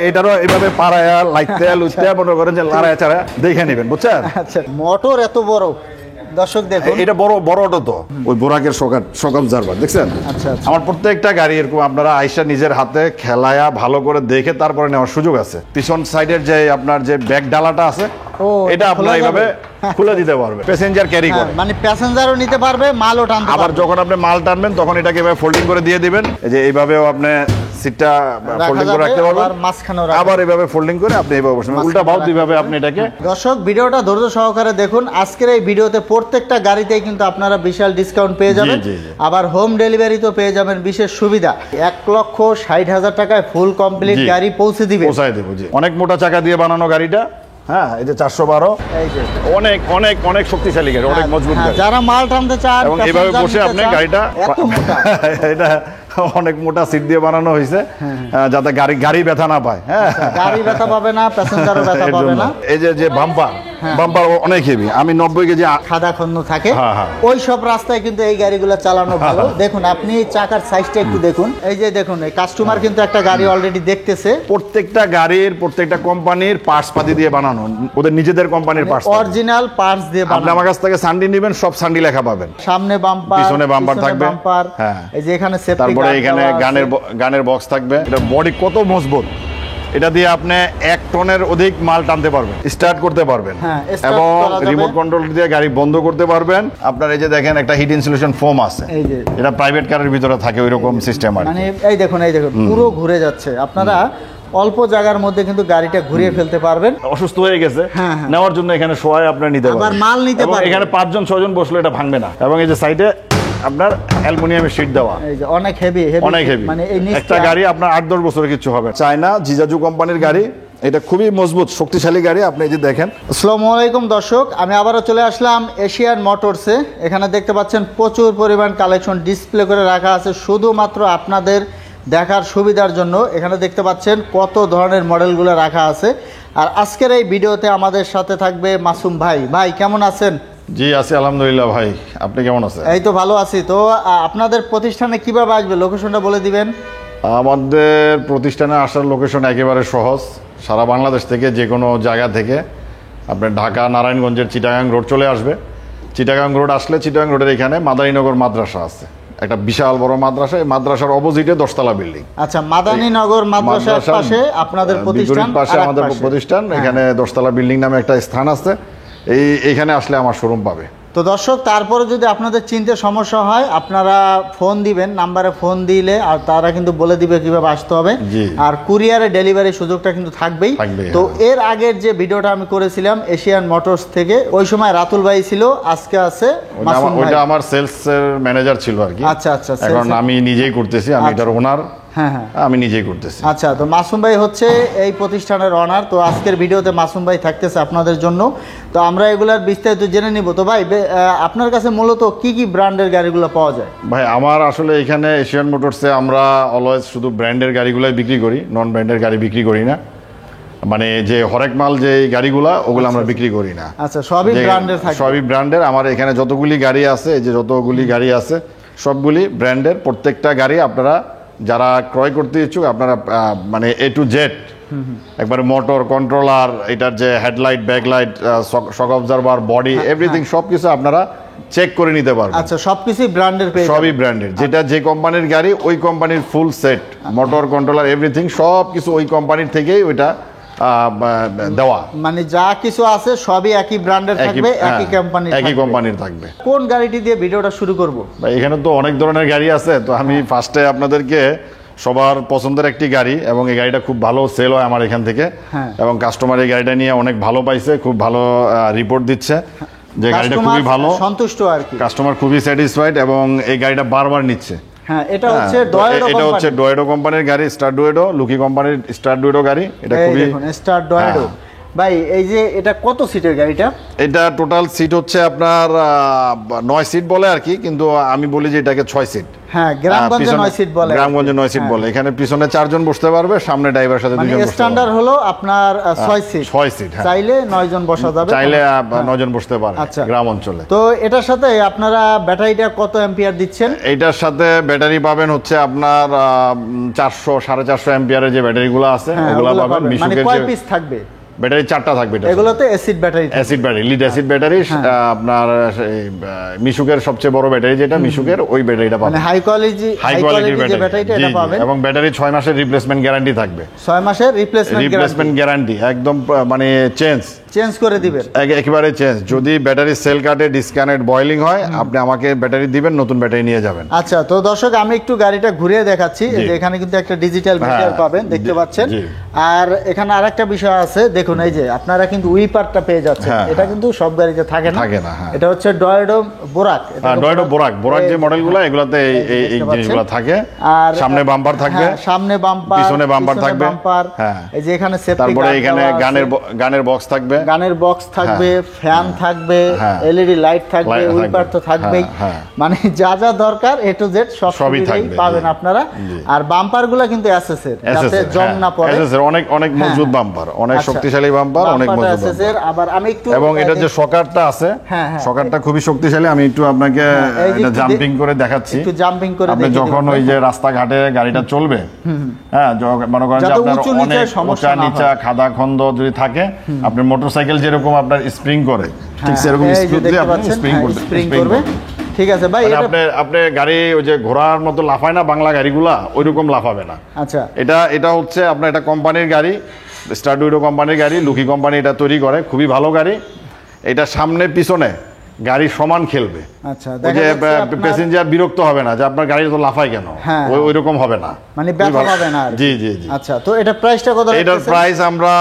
এটারও এইভাবে পাড়ায়া লাইতে লুচতে মনে করেন যে লাড়ায়া চাড়া দেখে নেবেন, বুঝছেন? আচ্ছা, মোটর এত বড়, দর্শক দেখুন। এটা বড় বড় অটো তো, ওই বোরাকের শক অবজারভার দেখছেন? আচ্ছা, আমার প্রত্যেকটা গাড়ি এরকম আপনারা আইসা নিজের হাতে খেলায়া ভালো করে দেখে তারপরে নেওয়ার সুযোগ আছে। পিছন সাইডের যে আপনার যে ব্যাগ ডালাটা আছে, এটা আপনারা এইভাবে খুলে দিতে পারবে, প্যাসেঞ্জার ক্যারি করে। মানে প্যাসেঞ্জারও নিতে পারবে, মালও টানতে পারবে। আবার যখন আপনি মাল টানবেন তখন এটাকে এভাবে ফোল্ডিং করে দিয়ে দিবেন। এই যে এইভাবেও আপনি সিটটা ফোল্ডিং করে রাখতে পারবেন, আবার এইভাবে ফোল্ডিং করে আপনি এইভাবে বসবেন, উল্টা ভাও দুইভাবে আপনি এটাকে। দর্শক ভিডিওটা ধৈর্য সহকারে দেখুন। আজকের এই ভিডিওতে প্রত্যেকটা গাড়িতেই কিন্তু আপনারা বিশাল ডিসকাউন্ট পেয়ে যাবেন, আবার হোম ডেলিভারিতেও পেয়ে যাবেন বিশেষ সুবিধা। 1,60,000 টাকায় ফুল কমপ্লিট গাড়ি পৌঁছে দেব। জি, অনেক মোটা চাকা দিয়ে বানানো গাড়িটা। হ্যাঁ, এই যে 412, অনেক অনেক অনেক শক্তিশালী গাড়ি, অনেক মজবুত গাড়ি। যারা মাল টানতে চান এবং এইভাবে বসে আপনি গাড়িটা, এটা অনেক মোটা সিট দিয়ে বানানো হয়েছে যাতে গাড়ি ব্যথা না পায়। হ্যাঁ, গাড়ি ব্যথা পাবে না, প্যাসেঞ্জারও ব্যথা পাবে না। এই যে বাম্পার অনেক হেভি, আমি 90 কেজি খাদা খন্দ থাকে, ওই সব রাস্তায় কিন্তু এই গাড়িগুলো চালানো ভালো। দেখুন আপনি চাকার সাইজটা একটু দেখুন। এই যে দেখুন, এই কাস্টমার কিন্তু একটা গাড়ি অলরেডি দেখতেছে। প্রত্যেকটা গাড়ির প্রত্যেকটা কোম্পানির পার্টস পাতি দিয়ে বানানো, ওদের নিজেদের কোম্পানির পার্টস, অরিজিনাল পার্টস দিয়ে বানানো। আপনি আমার কাছ থেকে সান্ডি নেবেন, সব সান্ডি লেখা পাবেন। সামনে বাম্পার, পিছনে বাম্পার থাকবে। হ্যাঁ, এই যে এখানে সেফটি, তারপরে এখানে গানের বক্স থাকবে। এটা বডি কত মজবুত, এটা দিয়ে আপনি 1 টনের অধিক মাল টানতে পারবেন, স্টার্ট করতে পারবেন, এবং রিমোট কন্ট্রোল দিয়ে গাড়ি বন্ধ করতে পারবেন। আপনার এই যে দেখেন একটা হিট ইনসুলেশন ফোম আছে, এটা প্রাইভেট কারের ভিতরে থাকে ওই রকম সিস্টেম আর। মানে এই দেখুন পুরো ঘুরে যাচ্ছে। আপনারা অল্প জায়গার মধ্যে কিন্তু গাড়িটা ঘুরিয়ে ফেলতে পারবেন। অসুস্থ হয়ে গেছে নেওয়ার জন্য এখানে শোয়ায় আপনারা নিতে পারবেন, আবার মাল নিতে পারবেন। এখানে 5 জন 6 জন বসলে এটা ভাঙবে না। এবং এই যে সাইডে আপনার অ্যালুমিনিয়ামের শীট দেওয়া, এই যে অনেক হেভি, মানে এই একটা গাড়ি আপনার 8-10 বছরের কিছু হবে। চায়না জিজাজু কোম্পানির গাড়ি, এটা খুবই মজবুত শক্তিশালী গাড়ি। আপনি এই যে দেখেন। আসসালামু আলাইকুম দর্শক, আমি আবারও চলে আসলাম এশিয়ান মোটরসে। এখানে দেখতে পাচ্ছেন প্রচুর পরিমাণ কালেকশন ডিসপ্লে করে রাখা আছে শুধুমাত্র আপনাদের দেখার সুবিধার জন্য। এখানে দেখতে পাচ্ছেন কত ধরনের মডেলগুলো রাখা আছে। আর আজকের এই ভিডিওতে আমাদের সাথে থাকবে মাসুম ভাই। ভাই কেমন আছেন? জি আছি আলহামদুলিল্লাহ। ভাই আপনি কেমন আছেন? এই তো ভালো আছি। তো আপনাদের প্রতিষ্ঠানে কিভাবে আসবে, লোকেশনটা বলে দিবেন। আমাদের প্রতিষ্ঠানে আসার লোকেশন একেবারে সহজ। সারা বাংলাদেশ থেকে যে কোনো জায়গা থেকে আপনার ঢাকা নারায়ণগঞ্জের চিটাগাং রোড চলে আসবে। চিটাগাং রোড আসলে চিটাগাং রোডের এখানে মাদারীনগর মাদ্রাসা আছে, একটা বিশাল বড় মাদ্রাসা। এই মাদ্রাসার অপোজিটে 10 তলা বিল্ডিং। আচ্ছা, মাদারীনগর মাদ্রাসার পাশে আপনাদের প্রতিষ্ঠান, পাশে আমাদের প্রতিষ্ঠান। এখানে 10 তলা বিল্ডিং নামে একটা স্থান আছে, এইখানে আসলে আমার শোরুম পাবে। তো দর্শক, তারপরে যদি আপনাদের চিনতে সমস্যা হয় আপনারা ফোন দিবেন, নাম্বারে ফোন দিলে আর তারা কিন্তু বলে দিবে কিভাবে আসতে হবে। আর কুরিয়ারে ডেলিভারি সুযোগটা কিন্তু থাকবেই। তো এর আগের যে ভিডিওটা আমি করেছিলাম এশিয়ান মোটরস থেকে, ওই সময় রাতুল ভাই ছিল, আজকে আছে মাসুম ভাই। ওটা আমার সেলস এর ম্যানেজার ছিল আর কি। আচ্ছা, এখন আমি নিজেই করতেছি, আমি এটার ওনার। হ্যাঁ, আমি নিজেই করতেছি। আচ্ছা, তো মাসুম ভাই হচ্ছে এই প্রতিষ্ঠানের অনার। তো আজকের ভিডিওতে মাসুম ভাই থাকতেছে আপনাদের জন্য। তো আমরা এগুলার বিস্তারিত জেনে নিব। তো ভাই, আপনার কাছে মূলত কি কি ব্র্যান্ডের গাড়িগুলো পাওয়া যায়? ভাই আমার আসলে এখানে এশিয়ান মোটরসে আমরা অলওয়েজ শুধু ব্র্যান্ডের গাড়িগুলোই বিক্রি করি, নন ব্র্যান্ডের গাড়ি বিক্রি করি না। মানে যে হরেক মাল যে গাড়িগুলা ওগুলো আমরা বিক্রি করি না। আচ্ছা, সবই ব্র্যান্ডের থাকে? সবই ব্র্যান্ডের। আমার এখানে যতগুলি গাড়ি আছে, এই যে যতগুলি গাড়ি আছে সবগুলি ব্র্যান্ডের। প্রত্যেকটা গাড়ি আপনারা যারা ক্রয় করতে ইচ্ছুক, আপনারা মানে A to Z একবারে মোটর কন্ট্রোলার, এটার যে হেডলাইট, ব্যাকলাইট, শক অবজারভার, বডি, এভরিথিং সবকিছু আপনারা চেক করে নিতে পারবেন। আচ্ছা, সবকিছুই ব্র্যান্ডের পেয়ে যাবেন? সবই ব্র্যান্ডের। যেটা যে কোম্পানির গাড়ি ওই কোম্পানির full set, motor controller everything সবকিছু ওই কোম্পানির থেকেই ওইটা দেওয়া। মানে যা কিছু আছে সবই একই ব্র্যান্ডের থাকবে, একই কোম্পানির থাকবে। কোন গাড়িটি দিয়ে ভিডিওটা শুরু করব? ভাই এখানে তো অনেক ধরনের গাড়ি আছে, তো আমি ফার্স্টে আপনাদেরকে সবার পছন্দের একটি গাড়ি, এবং এই গাড়িটা খুব ভালো সেল হয় আমার এখান থেকে, এবং কাস্টমার এই গাড়িটা নিয়ে অনেক ভালো পাইছে, খুব ভালো রিপোর্ট দিচ্ছে যে গাড়িটা খুবই ভালো, সন্তুষ্ট আর কি। কাস্টমার খুবই স্যাটিসফাইড এবং এই গাড়িটা বারবার নিচ্ছে। হ্যাঁ, এটা হচ্ছে ডয়েডো কোম্পানির গাড়ি, স্টার ডুয়েডো, লুকি কোম্পানির স্টার ডুয়েডো গাড়ি। এটা খুবই স্টার ডয়েডো। ভাই এই যে এটা কত সিটের গাড়িটা? এটা টোটাল সিট হচ্ছে আপনার 9 সিট বলে আর কি, কিন্তু আমি বলি যে এটাকে 6 সিট। হ্যাঁ, গ্রামগঞ্জে 9 সিট বলে। গ্রামগঞ্জে 9 সিট বলে। এখানে পিছনে 4 জন বসতে পারবে, সামনে ড্রাইভারের সাথে 2 জন বসতে পারবে। স্ট্যান্ডার্ড হলো আপনার 6 সিট। 6 সিট, হ্যাঁ। চাইলে 9 জন বসা যাবে, চাইলে 9 জন বসতে পারে আচ্ছা। গ্রাম অঞ্চলে। তো এটার সাথে আপনারা ব্যাটারিটা কত অ্যাম্পিয়ার দিচ্ছেন? এইটার সাথে ব্যাটারি পাবেন হচ্ছে আপনার 400 450 অ্যাম্পিয়ারের যে ব্যাটারিগুলো আছে ওগুলো পাবেন। মানে মিশুকের কয় যে পিস থাকবে? ব্যাটারি 4টা থাকবে। এগুলোতে acid battery, acid battery, lead acid battery. আপনার মিশুকের সবচেয়ে বড় ব্যাটারি যেটা মিশুকের, ওই ব্যাটারিটা পাবেন। মানে হাই কোয়ালিটির যে ব্যাটারিটা এটা পাবেন। এবং ব্যাটারি 6 মাসের রিপ্লেসমেন্ট গ্যারান্টি থাকবে। 6 মাসের রিপ্লেসমেন্ট গ্যারান্টি একদম, মানে চেঞ্জ করে দিবেন, একেবারে চেঞ্জ। যদি ব্যাটারি সেল কাটে, ডিসকানেক্ট, বয়লিং হয়, আপনি আমাকে ব্যাটারি দিবেন, নতুন ব্যাটারি নিয়ে যাবেন। আচ্ছা, তো দর্শক আমি একটু গাড়িটা ঘুরিয়ে দেখাচ্ছি। যে এখানে কিন্তু একটা ডিজিটাল মিটার পাবেন, দেখতে পাচ্ছেন। আর এখানে আরেকটা বিষয় আছে, দেখুন এই যে আপনারা কিন্তু উইপারটা পেয়ে যাচ্ছেন। এটা কিন্তু সব গাড়িতে থাকে না। এটা হচ্ছে ডয়েডো বোরাক। ডয়েডো বোরাক যে মডেলগুলো, এগুলোতে এই জিনিসগুলো থাকে। আর সামনে বাম্পার থাকবে, সামনে বাম্পার, পিছনে বাম্পার থাকবে। হ্যাঁ, এই যে এখানে সেফটি, তারপরে এখানে গানের বক্স থাকবে, ফ্যান থাকবে, এলইডি লাইট থাকবে, উইপার তো থাকবেই। মানে যা যা দরকার এ টু জেড সবই পাবেন আপনারা। আর বাম্পারগুলো কিন্তু এসএস এর, যাতে জং না পড়ে। অনেক মজবুত বাম্পার, অনেক শক্তিশালী বাম্পার, অনেক মজবুত বাম্পার। আবার আমি একটু, এবং এটা যে শকারটা আছে, শকারটা খুবই শক্তিশালী। আমি একটু আপনাকে এটা জাম্পিং করে দেখাচ্ছি। একটু জাম্পিং করে আপনি যখন ওই যে রাস্তাঘাটে গাড়িটা চলবে, হ্যাঁ, মনে করেন যে আপনার অনেক উঁচা নিচা খাদা খন্দ যদি থাকে, আপনার মোটরসাইকেল যেরকম আপনার স্প্রিং করে, ঠিক সেরকম স্পিড দিয়ে আপনি স্প্রিং করবে। ঠিক আছে ভাই, আপনি গাড়ি ওই যে ঘোড়ার মতো লাফায় না বাংলা গাড়িগুলা, ওইরকম লাফাবে না। আচ্ছা, এটা হচ্ছে আপনার, এটা কোম্পানির গাড়ি, স্টারডুইডো কোম্পানির গাড়ি, লুকি কোম্পানি এটা তৈরি করে, খুবই ভালো গাড়ি। এটা সামনে পিছনে গাড়ি সমান খেলবে। আচ্ছা, যে প্যাসেঞ্জার বিরক্ত হবে না যে আপনার গাড়ি তো লাফায় কেন, ওইরকম হবে না, মানে ব্যথা হবে না। জি। আচ্ছা, তো এটা প্রাইসটা কত? এটার প্রাইস আমরা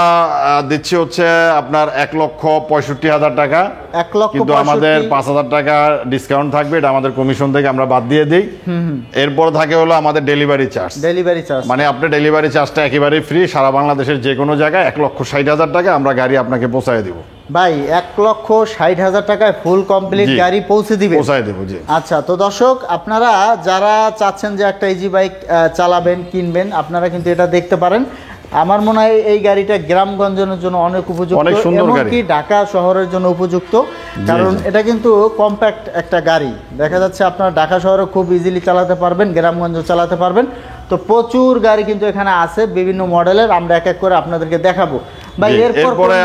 দিচ্ছি হচ্ছে আপনার 1,65,000 টাকা। 1,65,000, কিন্তু আমাদের 5,000 টাকা ডিসকাউন্ট থাকবে, এটা আমাদের কমিশন থেকে আমরা বাদ দিয়ে দিই। এরপর থাকে হলো আমাদের ডেলিভারি চার্জ। মানে আপনার ডেলিভারি চার্জটা একেবারে ফ্রি, সারা বাংলাদেশের যে কোনো জায়গায় 1,60,000 টাকা আমরা গাড়ি আপনাকে পৌঁছায় দিব। ভাই 1,60,000 টাকায় ফুল কমপ্লিট গাড়ি পৌঁছে দেব, জি। আচ্ছা, তো দর্শক আপনারা যারা চাচ্ছেন যে একটা ইজি বাইক চালাবেন, কিনবেন, আপনারা কিন্তু এটা দেখতে পারেন। আমার মনে হয় এই গাড়িটা গ্রামগঞ্জের জন্য অনেক উপযুক্ত, এমনকি ঢাকা শহরের জন্য উপযুক্ত। কারণ এটা কিন্তু কম্প্যাক্ট একটা গাড়ি, দেখা যাচ্ছে আপনারা ঢাকা শহরে খুব ইজিলি চালাতে পারবেন, গ্রামগঞ্জে চালাতে পারবেন। তো প্রচুর গাড়ি কিন্তু এখানে আছে বিভিন্ন মডেলের, আমরা এক এক করে আপনাদেরকে দেখাবো। ভাই এরপরে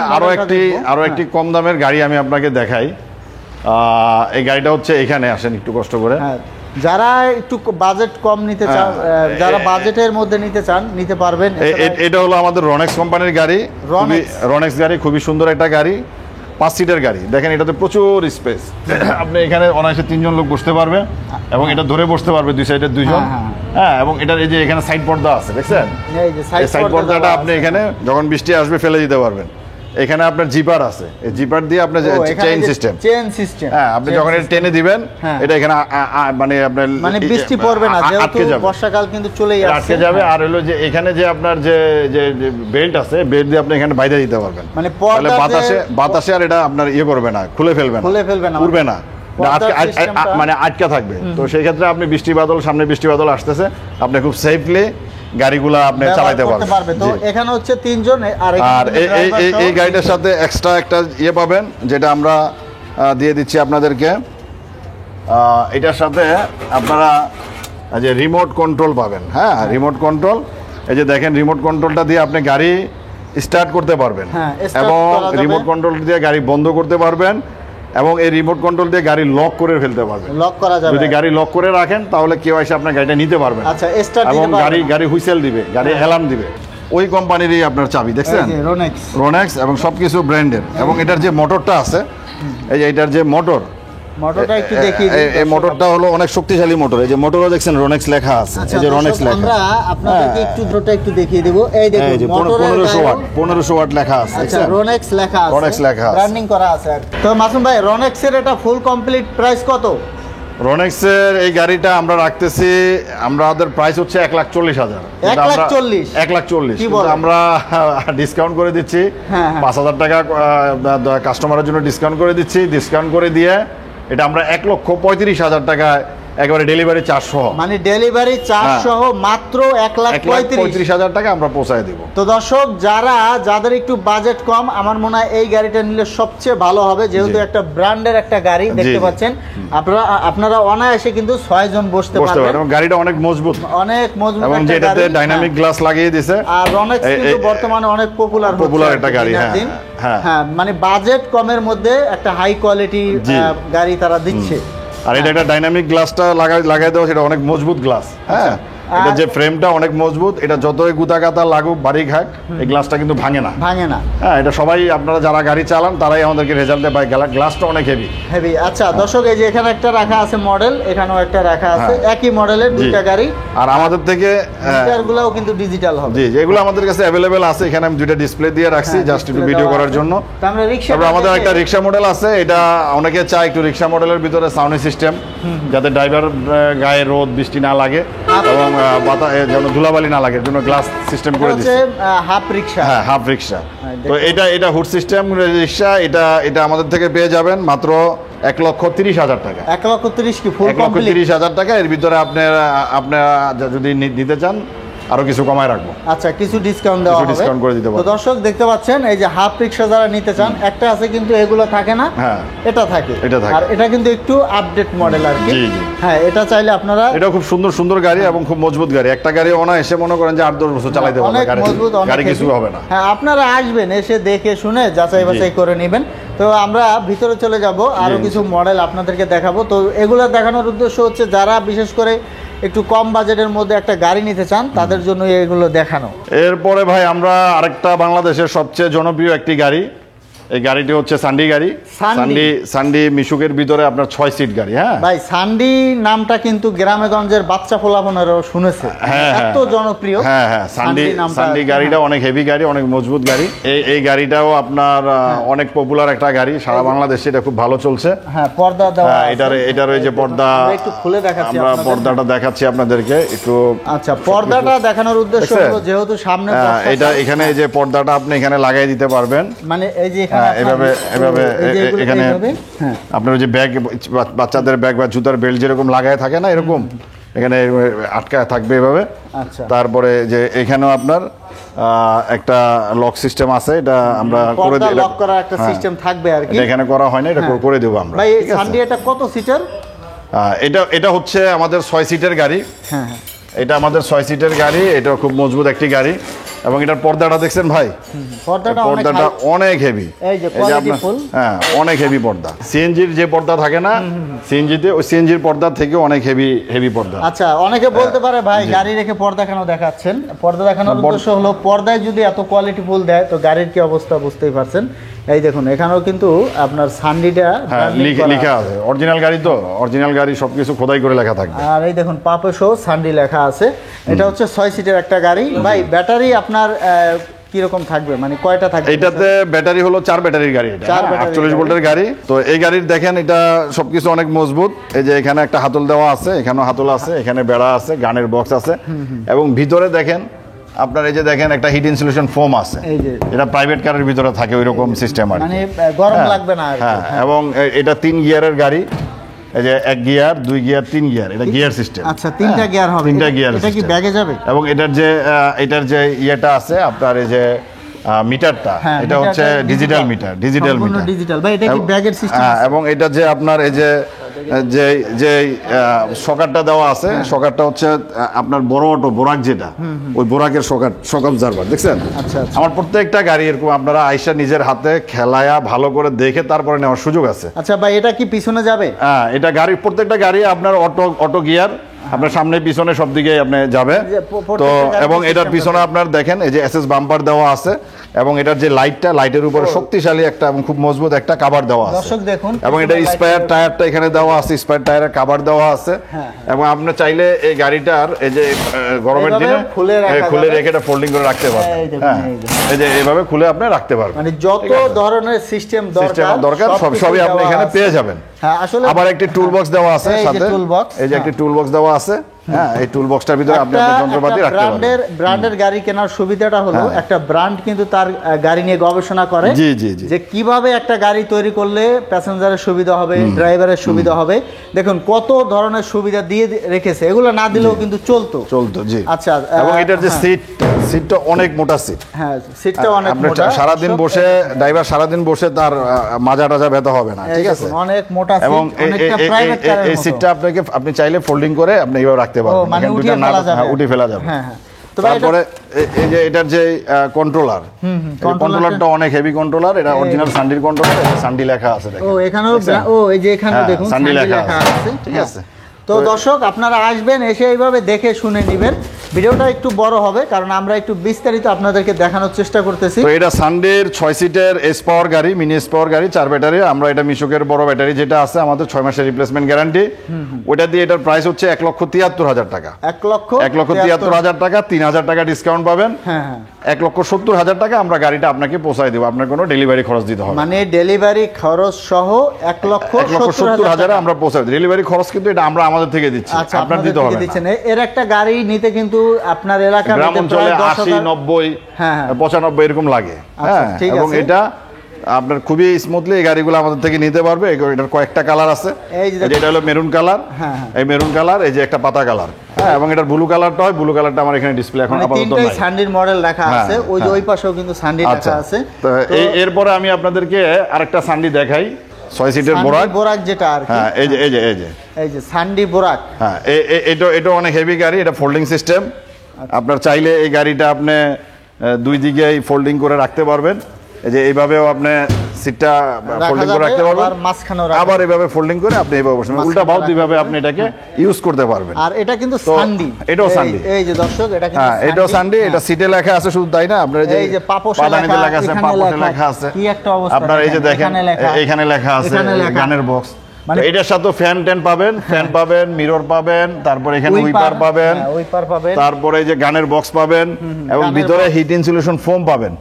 আরো একটি কম দামের গাড়ি আমি আপনাকে দেখাই। এই গাড়িটা হচ্ছে, এখানে আসেন একটু কষ্ট করে। যারা একটু বাজেট কম নিতে চান, যারা বাজেটের মধ্যে নিতে চান, নিতে পারবেন। এটা হলো আমাদের রনেক্স কোম্পানির গাড়ি, রনেক্স গাড়ি, খুবই সুন্দর একটা গাড়ি, 5 সিটের গাড়ি। দেখেন এটাতে প্রচুর স্পেস, আপনি এখানে অনায়াসে 3 জন লোক বসতে পারবে, এবং এটা ধরে বসতে পারবে 2 সাইডে 2 জন। হ্যাঁ, এবং এটার এই যে এখানে সাইড পর্দা আছে, দেখছেন? এই সাইড পর্দাটা আপনি এখানে যখন বৃষ্টি আসবে ফেলে দিতে পারবেন। এখানে আপনার জিপার আছে, এই জিপার দিয়ে আপনার চেইন সিস্টেম, হ্যাঁ, আপনি যখন এটা টেনে দিবেন, এটা এখানে মানে আপনার বৃষ্টি পড়বে না, যেহেতু বর্ষাকাল কিন্তু চলেই আসছে, আটকে যাবে। আর হলো যে এখানে যে আপনার যে বেল্ট আছে, বেল্ট দিয়ে আপনি এখানে বাইরে দিতে পারবেন, মানে বাতাসে আর এটা আপনার ইয়ে করবে না, খুলে ফেলবে না, উড়বে না, মানে আটকা থাকবে। তো সেই ক্ষেত্রে আপনি সামনে বৃষ্টি বাদল আসতেছে, আপনি খুব সেফলি গাড়িগুলা আপনি চালাতে পারবেন। তো এখানে হচ্ছে 3 জন। আর এই গাড়িটার সাথে এক্সট্রা একটা ইয়ে পাবেন, যেটা আমরা দিয়ে দিচ্ছি আপনাদেরকে। এটার সাথে আপনারা যে রিমোট কন্ট্রোল পাবেন। হ্যাঁ, রিমোট কন্ট্রোল, এই যে দেখেন, রিমোট কন্ট্রোলটা দিয়ে আপনি গাড়ি স্টার্ট করতে পারবেন, এবং রিমোট কন্ট্রোল দিয়ে গাড়ি বন্ধ করতে পারবেন, এবং এই রিমোট কন্ট্রোল দিয়ে গাড়ি লক করে ফেলতে পারবেন। লক করা যাবে, যদি গাড়ি লক করে রাখেন তাহলে কেউ এসে আপনার গাড়িটা নিতে পারবে। আচ্ছা, স্টার্ট এবং গাড়ি হুইসেল দিবে, গাড়ি অ্যালার্ম দিবে। ওই কোম্পানিরই আপনার চাবি, দেখছেন? রোনেক্স, এবং সবকিছু ব্র্যান্ডের। এবং এটার যে মোটরটা আছে, এই যে এটার যে মোটরটা একটু দেখিয়ে দিই। এই মোটরটা হলো অনেক শক্তিশালী মোটর। এই যে মোটরও দেখছেন রোনেক্স লেখা আছে, এই যে রোনেক্স লেখা। আমরা আপনাদেরকে একটু দেখিয়ে দেব। এই দেখুন, 1500 ওয়াট লেখা আছে। আচ্ছা, রোনেক্স লেখা আছে, রোনেক্স লেখা আছে, ব্র্যান্ডিং করা আছে। তো মাসুম ভাই, রোনেক্সের এটা ফুল কমপ্লিট প্রাইস কত? রোনেক্সের এই গাড়িটা আমরা রাখতেছি, আমাদের প্রাইস হচ্ছে 1,40,000। 1,40,000? 1,40,000 কি বলেন? আমরা ডিসকাউন্ট করে দিচ্ছি, হ্যাঁ, হ্যাঁ। 5,000 টাকা কাস্টমারের জন্য ডিসকাউন্ট করে দিচ্ছি। ডিসকাউন্ট করে দিয়ে এটা আমরা 1,35,000 টাকায় একেবারে ডেলিভারি চার্জ সহ, মানে ডেলিভারি চার্জ সহ মাত্র 1,35,000 1,35,000 টাকা আমরা পৌঁছায় দিব। তো দর্শক, যাদের একটু বাজেট কম, আমার মনে হয় এই গাড়িটা নিলে সবচেয়ে ভালো হবে, যেহেতু একটা ব্র্যান্ডের একটা গাড়ি দেখতে পাচ্ছেন। আপনারা অনায়াসে কিন্তু 6 জন বসতে পারবেন এবং গাড়িটা অনেক মজবুত, অনেক মজবুত এবং একটা যেটাতে গাড়ি। ডাইনামিক গ্লাস লাগিয়ে দিয়েছে। আর রনেক্স কিন্তু বর্তমানে অনেক পপুলার একটা গাড়ি। হ্যাঁ, মানে বাজেট কমের মধ্যে একটা হাই কোয়ালিটি গাড়ি তারা দিচ্ছে। আর এটা একটা ডাইনামিক গ্লাসটা লাগাই দেওয়া, সেটা অনেক মজবুত গ্লাস। হ্যাঁ, এটা যে ফ্রেমটা অনেক মজবুত, এটা যতই গুতাগাতা লাগুক বাড়ি খাক, এই গ্লাসটা কিন্তু ভাঙে না। হ্যাঁ, এটা সবাই আপনারা যারা গাড়ি চালান তারাই আমাদেরকে রেজাল্ট দেয়, গ্লাসটা অনেক হেভি। আচ্ছা দর্শক, এই যে এখানে একটা রাখা আছে মডেল, এখানেও একটা রাখা আছে, একই মডেলের দুইটা গাড়ি। আর আমাদের থেকে মিটারগুলোও কিন্তু ডিজিটাল হবে। জি, এগুলো আমাদের কাছে অ্যাভেলেবেল আছে। এখানে আমি দুইটা ডিসপ্লে দিয়ে রাখছি জাস্ট একটু ভিডিও করার জন্য। তারপর আমাদের একটা রিক্সা মডেল আছে, এটা অনেকে চায় একটু রিক্সা মডেলের ভিতরে সাউন্ড সিস্টেম, যাতে ড্রাইভার গায়ে রোদ বৃষ্টি না লাগে এবং যেন ধুলাবালি না লাগে, জন্য গ্লাস সিস্টেম করে দিচ্ছি। হাফ রিক্সা। হ্যাঁ, হাফ রিক্সা। তো এটা হুড সিস্টেম রিক্সা। এটা আমাদের থেকে পেয়ে যাবেন মাত্র 1,30,000 টাকা। 1,30,000 কি ফুল কমপ্লিট? 1,30,000 টাকা। এর ভিতরে আপনারা যদি নিতে চান আরো কিছু কমায় রাখবো। আচ্ছা, কিছু ডিসকাউন্ট দেওয়া হবে, ডিসকাউন্ট করে দিতে পারবো। তো দর্শক দেখতে পাচ্ছেন, এই যে হাফ রিক্সা যারা নিতে চান, একটা আছে কিন্তু এগুলো থাকে না। হ্যাঁ, এটা থাকে। আর এটা কিন্তু একটু আপডেট মডেল আর কি। হ্যাঁ, এটা চাইলে আপনারা, এটা খুব সুন্দর গাড়ি এবং খুব মজবুত গাড়ি। একটা গাড়ি অনায়াসে মনে করেন যে 8-10 বছর চালাইতে পারবে, অনেক মজবুত, গাড়ি কিছু হবে না। হ্যাঁ, আপনারা আসবেন, এসে দেখে শুনে যাচাই বাছাই করে নেবেন। তো আমরা ভিতরে চলে যাব, আরো কিছু মডেল আপনাদেরকে দেখাবো। তো এগুলো দেখানোর উদ্দেশ্য হচ্ছে যারা বিশেষ করে একটু কম বাজেটের মধ্যে একটা গাড়ি নিতে চান, তাদের জন্য এগুলো দেখানো। এরপরে ভাই আমরা আরেকটা বাংলাদেশের সবচেয়ে জনপ্রিয় একটি গাড়ি, এই গাড়িটি হচ্ছে সান্ডি গাড়ি। সান্ডি মিশুকের ভিতরে আপনার 6 সিট গাড়ি। হ্যাঁ ভাই, সান্ডি নামটা কিন্তু গ্রামেগঞ্জের বাচ্চা পোলাপনেরও শুনেছে, এত জনপ্রিয়। হ্যাঁ, সান্ডি গাড়িটা অনেক হেভি গাড়ি, অনেক মজবুত গাড়ি। এই গাড়িটাও আপনার অনেক পপুলার একটা গাড়ি, সারা বাংলাদেশে এটা খুব ভালো চলছে। হ্যাঁ, পর্দা দেওয়া। এটার ওই যে পর্দা, একটু খুলে দেখাচ্ছি, আমরা পর্দাটা দেখাচ্ছি আপনাদেরকে একটু। আচ্ছা, পর্দাটা দেখানোর উদ্দেশ্য হলো যেহেতু সামনে এটা এখানে এই যে পর্দাটা আপনি এখানে লাগাই দিতে পারবেন, মানে এই যে এভাবে এখানে আপনার যে ব্যাগ, বাচ্চাদের ব্যাগ বা জুতার বেল্ট যেরকম লাগায় থাকে না, এরকম এখানে আটকায় থাকবে এভাবে। আচ্ছা, তারপরে যে এখানেও আপনার একটা লক সিস্টেম আছে, এটা আমরা করে দিই, লক করার একটা সিস্টেম থাকবে আর কি। এখানে করা হয় না, এটা করে দেব আমরা। ভাই, সান্ডি এটা কত সিটার? এটা হচ্ছে আমাদের 6 সিটের গাড়ি। হ্যাঁ, এটা আমাদের 6 সিটের গাড়ি। এটা খুব মজবুত একটি গাড়ি এবং এটার পর্দাটা দেখছেন ভাই, পর্দাটা অনেক হেভি। এই যে কোয়ালিটি ফুল। হ্যাঁ, অনেক হেভি পর্দা। সিএনজির যে পর্দা থাকে না, সিএনজিতে ওই সিএনজির পর্দা থেকে অনেক হেভি পর্দা। আচ্ছা, অনেকে বলতে পারে ভাই গাড়ি রেখে পর্দা কেন দেখাচ্ছেন? পর্দা দেখানোর উদ্দেশ্য হলো পর্দায় যদি এত কোয়ালিটি ফুল দেয় তো গাড়ির কি অবস্থা বুঝতেই পারছেন। এই দেখুন, এখানেও কিন্তু আপনার সান্ডিটা লেখা আছে, অরিজিনাল গাড়ি তো, অরিজিনাল গাড়ি সবকিছু খোদাই করে লেখা থাকবে। আর এই দেখুন পাপে সহ সান্ডি লেখা আছে। এটা হচ্ছে 6 সিটের একটা গাড়ি। ভাই, ব্যাটারি আপনার কিরকম থাকবে, মানে কয়টা থাকবে? এটাতে ব্যাটারি হলো 4 ব্যাটারির গাড়ি, এটা 48 ভোল্টের গাড়ি। তো এই গাড়ির দেখেন এটা সবকিছু অনেক মজবুত। এই যে এখানে একটা হাতল দেওয়া আছে, এখানেও হাতল আছে, এখানে বেড়া আছে, গানের বক্স আছে এবং ভিতরে দেখেন আপনার এই যে দেখেন একটা হিট ইনসুলেশন ফোম আছে, এটা প্রাইভেট কারের ভিতরে থাকে ওই রকম সিস্টেম আর, মানে গরম লাগবে না। হ্যাঁ, এবং এটা 3 গিয়ারের গাড়ি। এই যে 1 গিয়ার, 2 গিয়ার, 3 গিয়ার, এটা গিয়ার সিস্টেম। আচ্ছা, 3টা গিয়ার হবে। 3টা গিয়ার। এটা কি ব্যাগে যাবে? এবং এটার যে ইয়েটা আছে আপনার, এই যে মিটারটা, এটা হচ্ছে ডিজিটাল মিটার। ভাই, এটা কি ব্যাগের সিস্টেম? এবং এটা যে আপনার এই যে সকারটা দেওয়া আছে, সকারটা হচ্ছে আপনার বড় অটো বোরাক, যেটা ওই বোরাকের শক অবজারভার দেখছেন। আচ্ছা, আমার প্রত্যেকটা গাড়ি এরকম আপনারা আইসা নিজের হাতে খেলায়া ভালো করে দেখে তারপরে নেওয়ার সুযোগ আছে। আচ্ছা ভাই, এটা কি পিছনে যাবে? হ্যাঁ, এটা গাড়ি, প্রত্যেকটা গাড়ি আপনার অটো গিয়ার, আপনার সামনে পিছনে সব দিকে আপনি যাবে। তো এবং এটার পিছনে আপনার দেখেন এই যে এসএস বাম্পার দেওয়া আছে এবং এটার যে লাইটের উপরে শক্তিশালী একটা এবং খুব মজবুত একটা কভার দেওয়া আছে। দর্শক দেখুন, এবং এটা স্পায়ার টায়ারটা এখানে দেওয়া আছে, স্পায়ার টায়ারের কভার দেওয়া আছে। এবং আপনি চাইলে এই গাড়িটার এই যে গরমের দিনে খুলে রেখে এটা ফোল্ডিং করে রাখতে পারবেন। হ্যাঁ, এই যে এইভাবে খুলে আপনি রাখতে পারবেন। মানে যত ধরনের সিস্টেম দরকার সবই আপনি এখানে পেয়ে যাবেন। হ্যাঁ আসলে আবার একটি টুল বক্স দেওয়া আছে এই যে সাথে, toolbox, এই যে একটি টুল বক্স দেওয়া আছে। হ্যাঁ, এই টুল বক্সটার ভিতরে আপনি আপনার যন্ত্রপাতি রাখতে পারবেন। ব্র্যান্ডের গাড়ি কেনার সুবিধাটা হলো একটা ব্র্যান্ড কিন্তু তার গাড়ি নিয়ে গবেষণা করে জি জি জি। যে কিভাবে একটা গাড়ি তৈরি করলে প্যাসেঞ্জারের সুবিধা হবে, ড্রাইভারের সুবিধা হবে। দেখুন কত ধরনের সুবিধা দিয়ে রেখেছে, এগুলো না দিলেও কিন্তু চলতো। জি। আচ্ছা, এবং এটার যে সিটটা অনেক মোটা সিট। হ্যাঁ, সিটটা অনেক আপনি মোটা। সারাদিন বসে, ড্রাইভার সারাদিন বসে তার মাজা টাজা ব্যথা হবে না, ঠিক আছে? অনেক মোটা সিট, এবং অনেকটা প্রাইভেট কারের এই মতো। সিটটা আপনি চাইলে ফোল্ডিং করে আপনি এইভাবে রাখতে পারবেন, মানে এখানে উঠিয়ে দুইটা ফেলা নাট, যাবে। উঠে ফেলা যাবে। হ্যাঁ হ্যাঁ। তবে তারপরে এই যে এটার যে কন্ট্রোলার, কন্ট্রোলারটা অনেক হেভি কন্ট্রোলার, এটা অরিজিনাল সান্ডির কন্ট্রোলার, সান্ডি লেখা আছে দেখেন। ও এখানেও এই যে এখানেও দেখুন সান্ডি সান্ডি লেখা লেখা আছে, আছে, ঠিক আছে? তো দর্শক আপনারা আসবেন, এসে এইভাবে দেখে শুনে নেবেন। ভিডিওটা একটু বড় হবে কারণ আমরা একটু বিস্তারিত আপনাদেরকে দেখানোর চেষ্টা করতেছি। তো এটা সানডের 6 সিটের এস পাওয়ার গাড়ি, মিনি এস পাওয়ার গাড়ি, 4 ব্যাটারি। আমরা এটা মিশুকের বড় ব্যাটারি যেটা আছে আমাদের 6 মাসের রিপ্লেসমেন্ট গ্যারান্টি, ওটা দিয়ে এটার প্রাইস হচ্ছে 1,73,000 টাকা। 1,73,000 টাকা, 3,000 টাকা ডিসকাউন্ট পাবেন। হ্যাঁ হ্যাঁ, 1,70,000 টাকা আমরা গাড়িটা আপনাকে পৌঁছায় দেবো, আপনার কোনো ডেলিভারি খরচ দিতে হবে না। মানে ডেলিভারি খরচ সহ 1,70,000 আমরা পৌঁছাই। ডেলিভারি খরচ কিন্তু এটা আমরা আমাদের থেকে দিচ্ছি, আচ্ছা, আপনার দিতে হবে না। দিচ্ছেন। এর একটা গাড়ি নিতে কিন্তু আপনার এলাকার গ্রাম মধ্যে অঞ্চলে প্রায় 80, 90, হ্যাঁ, হ্যাঁ। 95 এরকম লাগে। আচ্ছা, হ্যাঁ, ঠিক এবং আছে। এটা আপনার খুবই স্মুথলি এই গাড়িগুলো আমাদের থেকে নিতে পারবে। এটার কয়েকটা কালার আছে, এই যে এটা হলো মেরুন কালার, হ্যাঁ, হ্যাঁ। এই মেরুন কালার, এই যে একটা পাতা কালার, হ্যাঁ, এবং এটার ব্লু কালারটা হয়, ব্লু কালারটা আমার এখানে ডিসপ্লে এখন মানে আপাতত তিনটাই নাই। সান্ডির মডেল লেখা হ্যাঁ, আছে, ওই যে ওই পাশেও কিন্তু সান্ডি লেখা আচ্ছা, আছে। তো এরপরে আমি আপনাদেরকে আরেকটা সান্ডি দেখাই, 6 সিটের সান্ডি বোরাক। বোরাক যেটা আর কি, হ্যাঁ, এই যে এই যে সান্ডি বোরাক। হ্যাঁ, এটা অনেক হেভি গাড়ি, এটা ফোল্ডিং সিস্টেম। আপনার চাইলে এই গাড়িটা আপনি দুই দিকেই ফোল্ডিং করে রাখতে পারবেন। এই যে এইভাবেও আপনি সিটটা ফোল্ডিং করে রাখতে পারবেন, আবার মাঝখানেও আবার এইভাবে ফোল্ডিং করে আপনি এইভাবে বসবেন, উল্টা বাউ দুইভাবে আপনি এটাকে ইউজ করতে পারবেন। আর এটা কিন্তু তো সান্ডি, এটাও সান্ডি। এই যে দর্শক এটা কিন্তু হ্যাঁ, এটাও সান্ডি। এটা সিটে লেখা আছে শুধু তাই না, আপনার এই যে পাপোশে পাদানিতে লেখা আছে, এখানে পাপোশে লেখা আছে। কি একটা অবস্থা, আপনার এই যে দেখেন এখানে লেখা আছে এখানে লেখা। গানের বক্স। মানে এটার সাথে ফ্যান পাবেন, মিরর পাবেন, তারপর এখানে উইপার পাবেন, উইপার পাবেন, তারপরে এই যে গানের বক্স পাবেন, এবং গানের ভিতরে হিট ইনসুলেশন ফোম পাবেন।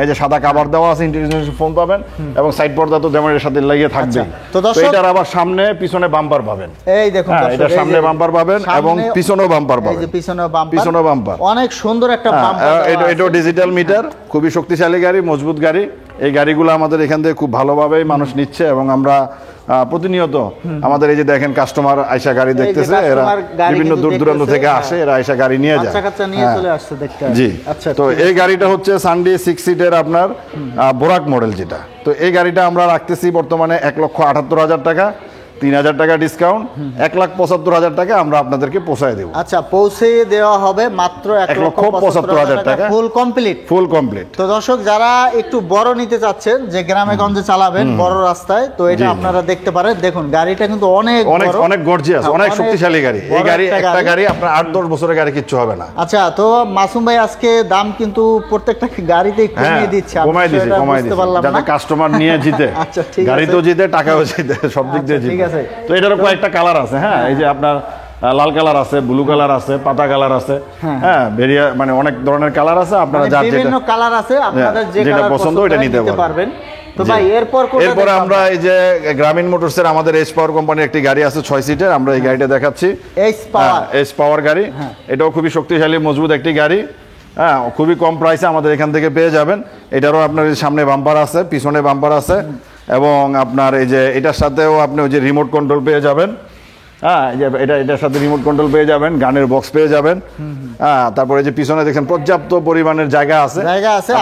এই যে সাদা কভার দেওয়া আছে, হিট ইনসুলেশন ফোম পাবেন, এবং সাইড পর্দা তো যেমন এর সাথে লাগিয়ে থাকবে। তো দর্শক এটার আবার সামনে পিছনে বাম্পার পাবেন। এই দেখুন হ্যাঁ, দর্শক, এটার এই সামনে যে বাম্পার পাবেন এবং পিছনেও বাম্পার এই যে পাবেন। পিছনেও বাম্পার, অনেক সুন্দর একটা বাম্পার। এটাও ডিজিটাল মিটার, খুবই শক্তিশালী গাড়ি, মজবুত গাড়ি। এই গাড়িগুলো আমাদের এখান থেকে খুব ভালোভাবেই মানুষ নিচ্ছে, এবং আমরা প্রতিনিয়ত আমাদের এই যে দেখেন কাস্টমার আয়সা গাড়ি দেখতেছে, এরা বিভিন্ন দূর দূরান্ত থেকে আসে, এরা আয়সা গাড়ি নিয়ে যায়। বাচ্চা নিয়ে চলে আসছে দেখতে। জি, আচ্ছা, তো এই গাড়িটা হচ্ছে সানডি 6 সিটের আপনার বোরাক মডেল যেটা। তো এই গাড়িটা আমরা রাখতেছি বর্তমানে 1,78,000 টাকা, 3,000 টাকা ডিসকাউন্ট, 1,75,000 টাকা আমরা আপনাদেরকে পৌঁছায় দেবো। আচ্ছা, পৌঁছে দেওয়া হবে মাত্র 1,75,000 টাকা, ফুল কমপ্লিট। Full complete. তো দর্শক যারা একটু বড় নিতে চাচ্ছেন, যে গ্রামে গঞ্জে চালাবেন বড় রাস্তায়, তো এটা আপনারা দেখতে পারেন। দেখুন গাড়িটা কিন্তু অনেক অনেক গর্জিয়াস, অনেক শক্তিশালী গাড়ি। এই গাড়ি একটা গাড়ি আপনার 8-10 বছরের গাড়ি কিচ্ছু হবে না। আচ্ছা, তো মাসুম ভাই আজকে দাম কিন্তু প্রত্যেকটা গাড়িতেই কমিয়ে দিচ্ছে, কমাই দিছি যাতে কাস্টমার নিয়ে জিতে, আচ্ছা, ঠিক আছে, গাড়িতেও জিতে, টাকাও জিতে, সব দিক দিয়ে জিতে। ঠিক আছে। তো এটারও কয়েকটা কালার আছে। হ্যাঁ, এই যে আপনার লাল কালার আছে, ব্লু কালার আছে, পাতা কালার আছে। হ্যাঁ, বেরিয়া মানে অনেক ধরনের কালার আছে, আপনারা যার বিভিন্ন কালার আছে, আপনাদের যেটা পছন্দ ওটা নিতে পারবেন। তো ভাই এরপরে আমরা এই যে গ্রামীণ মোটরসের আমাদের এস পাওয়ার কোম্পানির একটি গাড়ি আছে 6 সিটের, আমরা এই গাড়িটা দেখাচ্ছি। এস পাওয়ার গাড়ি, এটাও খুবই শক্তিশালী মজবুত একটি গাড়ি। হ্যাঁ, খুবই কম প্রাইসে আমাদের এখান থেকে পেয়ে যাবেন। এটারও আপনার সামনে বাম্পার আছে, পিছনে বাম্পার আছে, এবং আপনার এই যে এটার সাথেও আপনি ওই যে রিমোট কন্ট্রোল পেয়ে যাবেন। হ্যাঁ, এটার সাথে রিমোট কন্ট্রোল পেয়ে যাবেন, গানের বক্স পেয়ে যাবেন। হ্যাঁ, তারপরে যে পিছনে দেখেন পর্যাপ্ত পরিমাণের জায়গা আছে,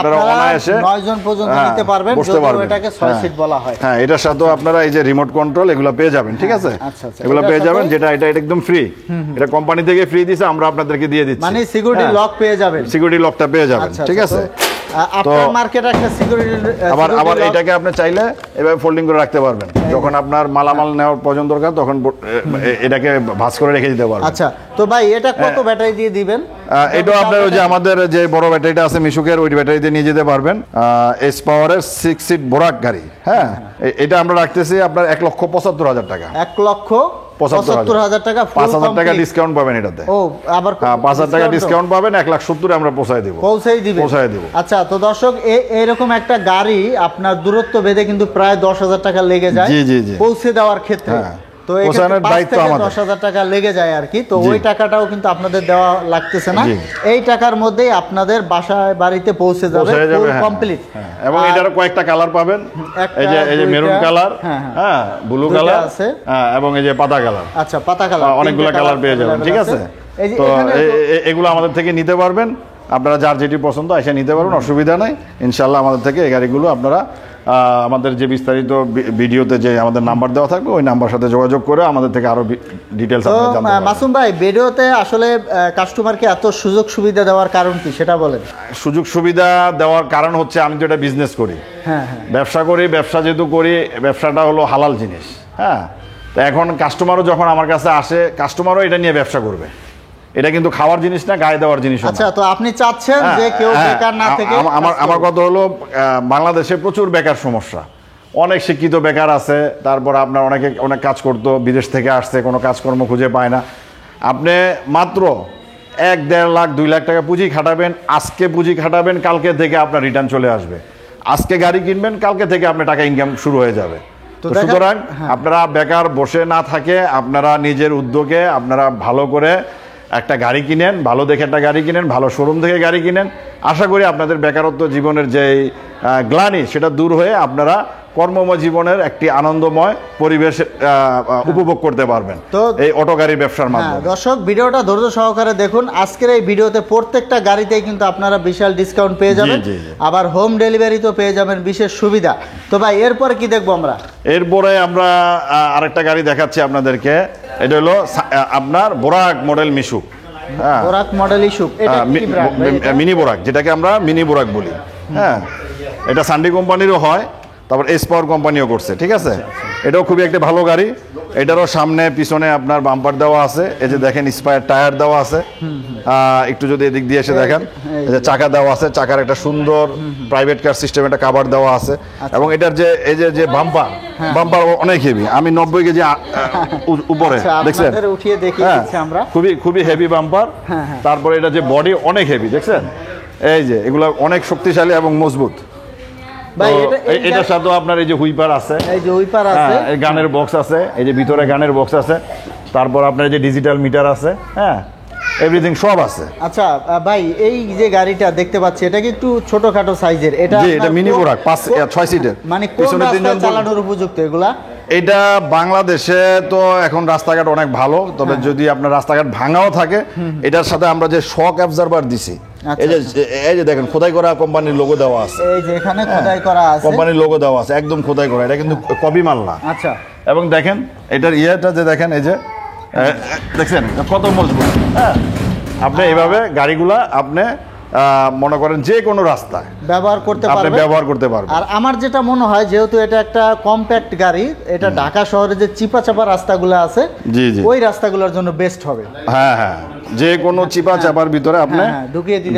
আপনারা অনায়াসে 9 জন পর্যন্ত নিতে পারবেন, যদিও এটাকে 6 সিট বলা হয়। হ্যাঁ, এটার সাথেও আপনারা এই যে রিমোট কন্ট্রোল এগুলো পেয়ে যাবেন, ঠিক আছে? এগুলো পেয়ে যাবেন, যেটা এটা একদম ফ্রি, এটা কোম্পানি থেকে ফ্রি দিছে, আমরা আপনাদেরকে দিয়ে দিচ্ছি। মানে সিকিউরিটি লক পেয়ে যাবেন, সিকিউরিটি লকটা পেয়ে যাবেন, ঠিক আছে? আপনার মার্কেটে একটা সিকিউরিটি, আবার এটাকে আপনি চাইলে এভাবে ফোল্ডিং করে রাখতে পারবেন, যখন আপনার মালামাল নেওয়ার প্রয়োজন দরকার তখন এটাকে ভাঁজ করে রেখে দিতে পারবেন। আচ্ছা, তো ভাই এটা কত ব্যাটারি দিয়ে দিবেন? এটা আপনার ওই যে আমাদের যে বড় ব্যাটারিটা আছে মিশুকের, ওই ব্যাটারি দিয়ে নিয়ে যেতে পারবেন। এস পাওয়ারের 6 সিট বোরাক গাড়ি। হ্যাঁ, এটা আমরা রাখতেছি আপনার 1,75,000 টাকা। 1,75,000 ৭৫,০০০ টাকা, ৫,০০০ টাকা ডিসকাউন্ট পাবেন এটাতে। ও আবার ৫,০০০ টাকা ডিসকাউন্ট পাবেন, ১,৭০,০০০ আমরা পৌঁছায় দিব। পৌঁছায় দিব। আচ্ছা, তো দর্শক এরকম একটা গাড়ি আপনার দূরত্ব ভেদে কিন্তু প্রায় ১০,০০০ টাকা লেগে যায় পৌঁছে দেওয়ার ক্ষেত্রে। তো পৌঁছানোর দায়িত্ব আমাদের। ১০,০০০ টাকা লেগে যায় আর কি। তো ওই টাকাটাও কিন্তু আপনাদের দেওয়া লাগতেছে না, এই টাকার মধ্যেই আপনাদের বাসায় বাড়িতে পৌঁছে যাবে কমপ্লিট। এবং এটার কয়েকটা কালার পাবেন, এই যে মেরুন কালার, হ্যাঁ ব্লু কালার আছে, এবং এই যে পাতা কালার। আচ্ছা, পাতা কালার, অনেকগুলো কালার পেয়ে যাবেন, ঠিক আছে। তো এগুলো আমাদের থেকে নিতে পারবেন, আপনারা যার যেটি পছন্দ এসে নিতে পারবেন, অসুবিধা নাই। ইনশাআল্লাহ আমাদের থেকে এই গাড়িগুলো আপনারা আমাদের যে বিস্তারিত ভিডিওতে যে আমাদের নাম্বার দেওয়া থাকবে ওই নাম্বার সাথে যোগাযোগ করে আমাদের থেকে আরো ডিটেইলস আপনারা জানতে পারবেন। মাসুম ভাই, ভিডিওতে আসলে কাস্টমারকে এত সুযোগ সুবিধা দেওয়ার কারণ কি সেটা বলেন। সুযোগ সুবিধা দেওয়ার কারণ হচ্ছে আমি তো এটা বিজনেস করি, ব্যবসা করি, ব্যবসা যেহেতু করি, ব্যবসাটা হলো হালাল জিনিস। হ্যাঁ, তো এখন কাস্টমারও যখন আমার কাছে আসে, কাস্টমারও এটা নিয়ে ব্যবসা করবে। এটা কিন্তু খাওয়ার জিনিস না, গায়ে দেওয়ার জিনিস। আচ্ছা, তো আপনি চাচ্ছেন যে কেউ বেকার না থেকে, আমার কথা হলো বাংলাদেশে প্রচুর বেকার সমস্যা, অনেক শিক্ষিত বেকার আছে, তারপর আপনার অনেক কাজ করতো, বিদেশ থেকে আসছে, কোনো কাজকর্ম খুঁজে পায় না। আপনি মাত্র 1-1.5 লাখ 2 লাখ টাকা পুঁজি খাটাবেন, আজকে পুঁজি খাটাবেন, কালকে থেকে আপনার রিটার্ন চলে আসবে। আজকে গাড়ি কিনবেন, কালকে থেকে আপনার টাকা ইনকাম শুরু হয়ে যাবে। সুতরাং আপনারা বেকার বসে না থাকে, আপনারা নিজের উদ্যোগে আপনারা ভালো করে একটা গাড়ি কিনেন, ভালো দেখে একটা গাড়ি কিনেন, ভালো শোরুম থেকে গাড়ি কিনেন। আশা করি আপনাদের বেকারত্ব জীবনের যে গ্লানি সেটা দূর হয়ে আপনারা কর্মময় জীবনের একটি আনন্দময় পরিবেশ উপভোগ করতে পারবেন এই অটো গাড়ি ব্যবসার মাধ্যমে। দর্শক, ভিডিওটা ধৈর্য সহকারে দেখুন। আজকের এই ভিডিওতে প্রত্যেকটা গাড়িতেই কিন্তু আপনারা বিশাল ডিসকাউন্ট পেয়ে যাবেন, আবার হোম ডেলিভারিতেও পেয়ে যাবেন বিশেষ সুবিধা। তো ভাই, এরপরে কি দেখবো আমরা? এরপরে আমরা আরেকটা গাড়ি দেখাচ্ছি আপনাদেরকে। এটা হলো আপনার বোরাক মডেল মিশুক। বোরাক মডেল ইস্যু, মিনি বোরাক, যেটাকে আমরা মিনি বোরাক বলি। হ্যাঁ, এটা সান্ডি কোম্পানিরও হয়, তারপর এস পাওয়ার কোম্পানিও করছে, ঠিক আছে। এটাও খুবই একটা ভালো গাড়ি। এটারও সামনে পিছনে আপনার বাম্পার দেওয়া আছে, এই যে দেখেন স্পায়ার টায়ার দেওয়া আছে। একটু যদি এদিক দিয়ে এসে দেখেন, এই যে চাকা দেওয়া আছে, চাকার একটা সুন্দর প্রাইভেট কার সিস্টেম একটা কাভার দেওয়া আছে। এবং এটার যে এই যে বাম্পার অনেক হেভি, আমি 90 কেজি উপরে দেখছেন, খুবই হেভি বাম্পার। তারপরে এটা যে বডি অনেক হেভি, দেখছেন, এই যে এগুলো অনেক শক্তিশালী এবং মজবুত। এটার সাথে আপনার এই যে হুইপার আছে, এই গানের বক্স আছে, এই যে ভিতরে গানের বক্স আছে, তারপর আপনার এই যে ডিজিটাল মিটার আছে, হ্যাঁ, এভরিথিং সব আছে। আচ্ছা ভাই, এই যে গাড়িটা দেখতে পাচ্ছি, এটা কি একটু ছোটখাটো সাইজের? এটা মিনি বোরাক 5-6 সিটের, মানে পিছনে 3 জন চালানোর উপযুক্ত এগুলা? এটা বাংলাদেশে তো এখন রাস্তাঘাট অনেক ভালো, তবে যদি আপনার রাস্তাঘাট ভাঙাও থাকে, এটার সাথে আমরা যে শক অ্যাবজর্বার দিছি, এই যে দেখেন খোদাই করা কোম্পানির লোগো দেওয়া আছে, এই যে এখানে খোদাই করা আছে, কোম্পানির লোগো দেওয়া আছে, একদম খোদাই করা, এটা কিন্তু কপি মাল না। আচ্ছা, এবং দেখেন এটার ইয়েটা যে দেখেন, এই যে দেখছেন কত মজবুত। হ্যাঁ, আপনি এইভাবে গাড়িগুলা আপনি মনে করেন যে কোনো রাস্তায় ব্যবহার করতে পারবেন। আর আমার যেটা মনে হয়, যেহেতু এটা একটা কম্প্যাক্ট গাড়ি, এটা ঢাকা শহরে যে চিপা চাপা রাস্তাগুলো আছে, ওই রাস্তাগুলোর জন্য বেস্ট হবে। হ্যাঁ, যে কোনো চিপা চাপার ভিতরে আপনি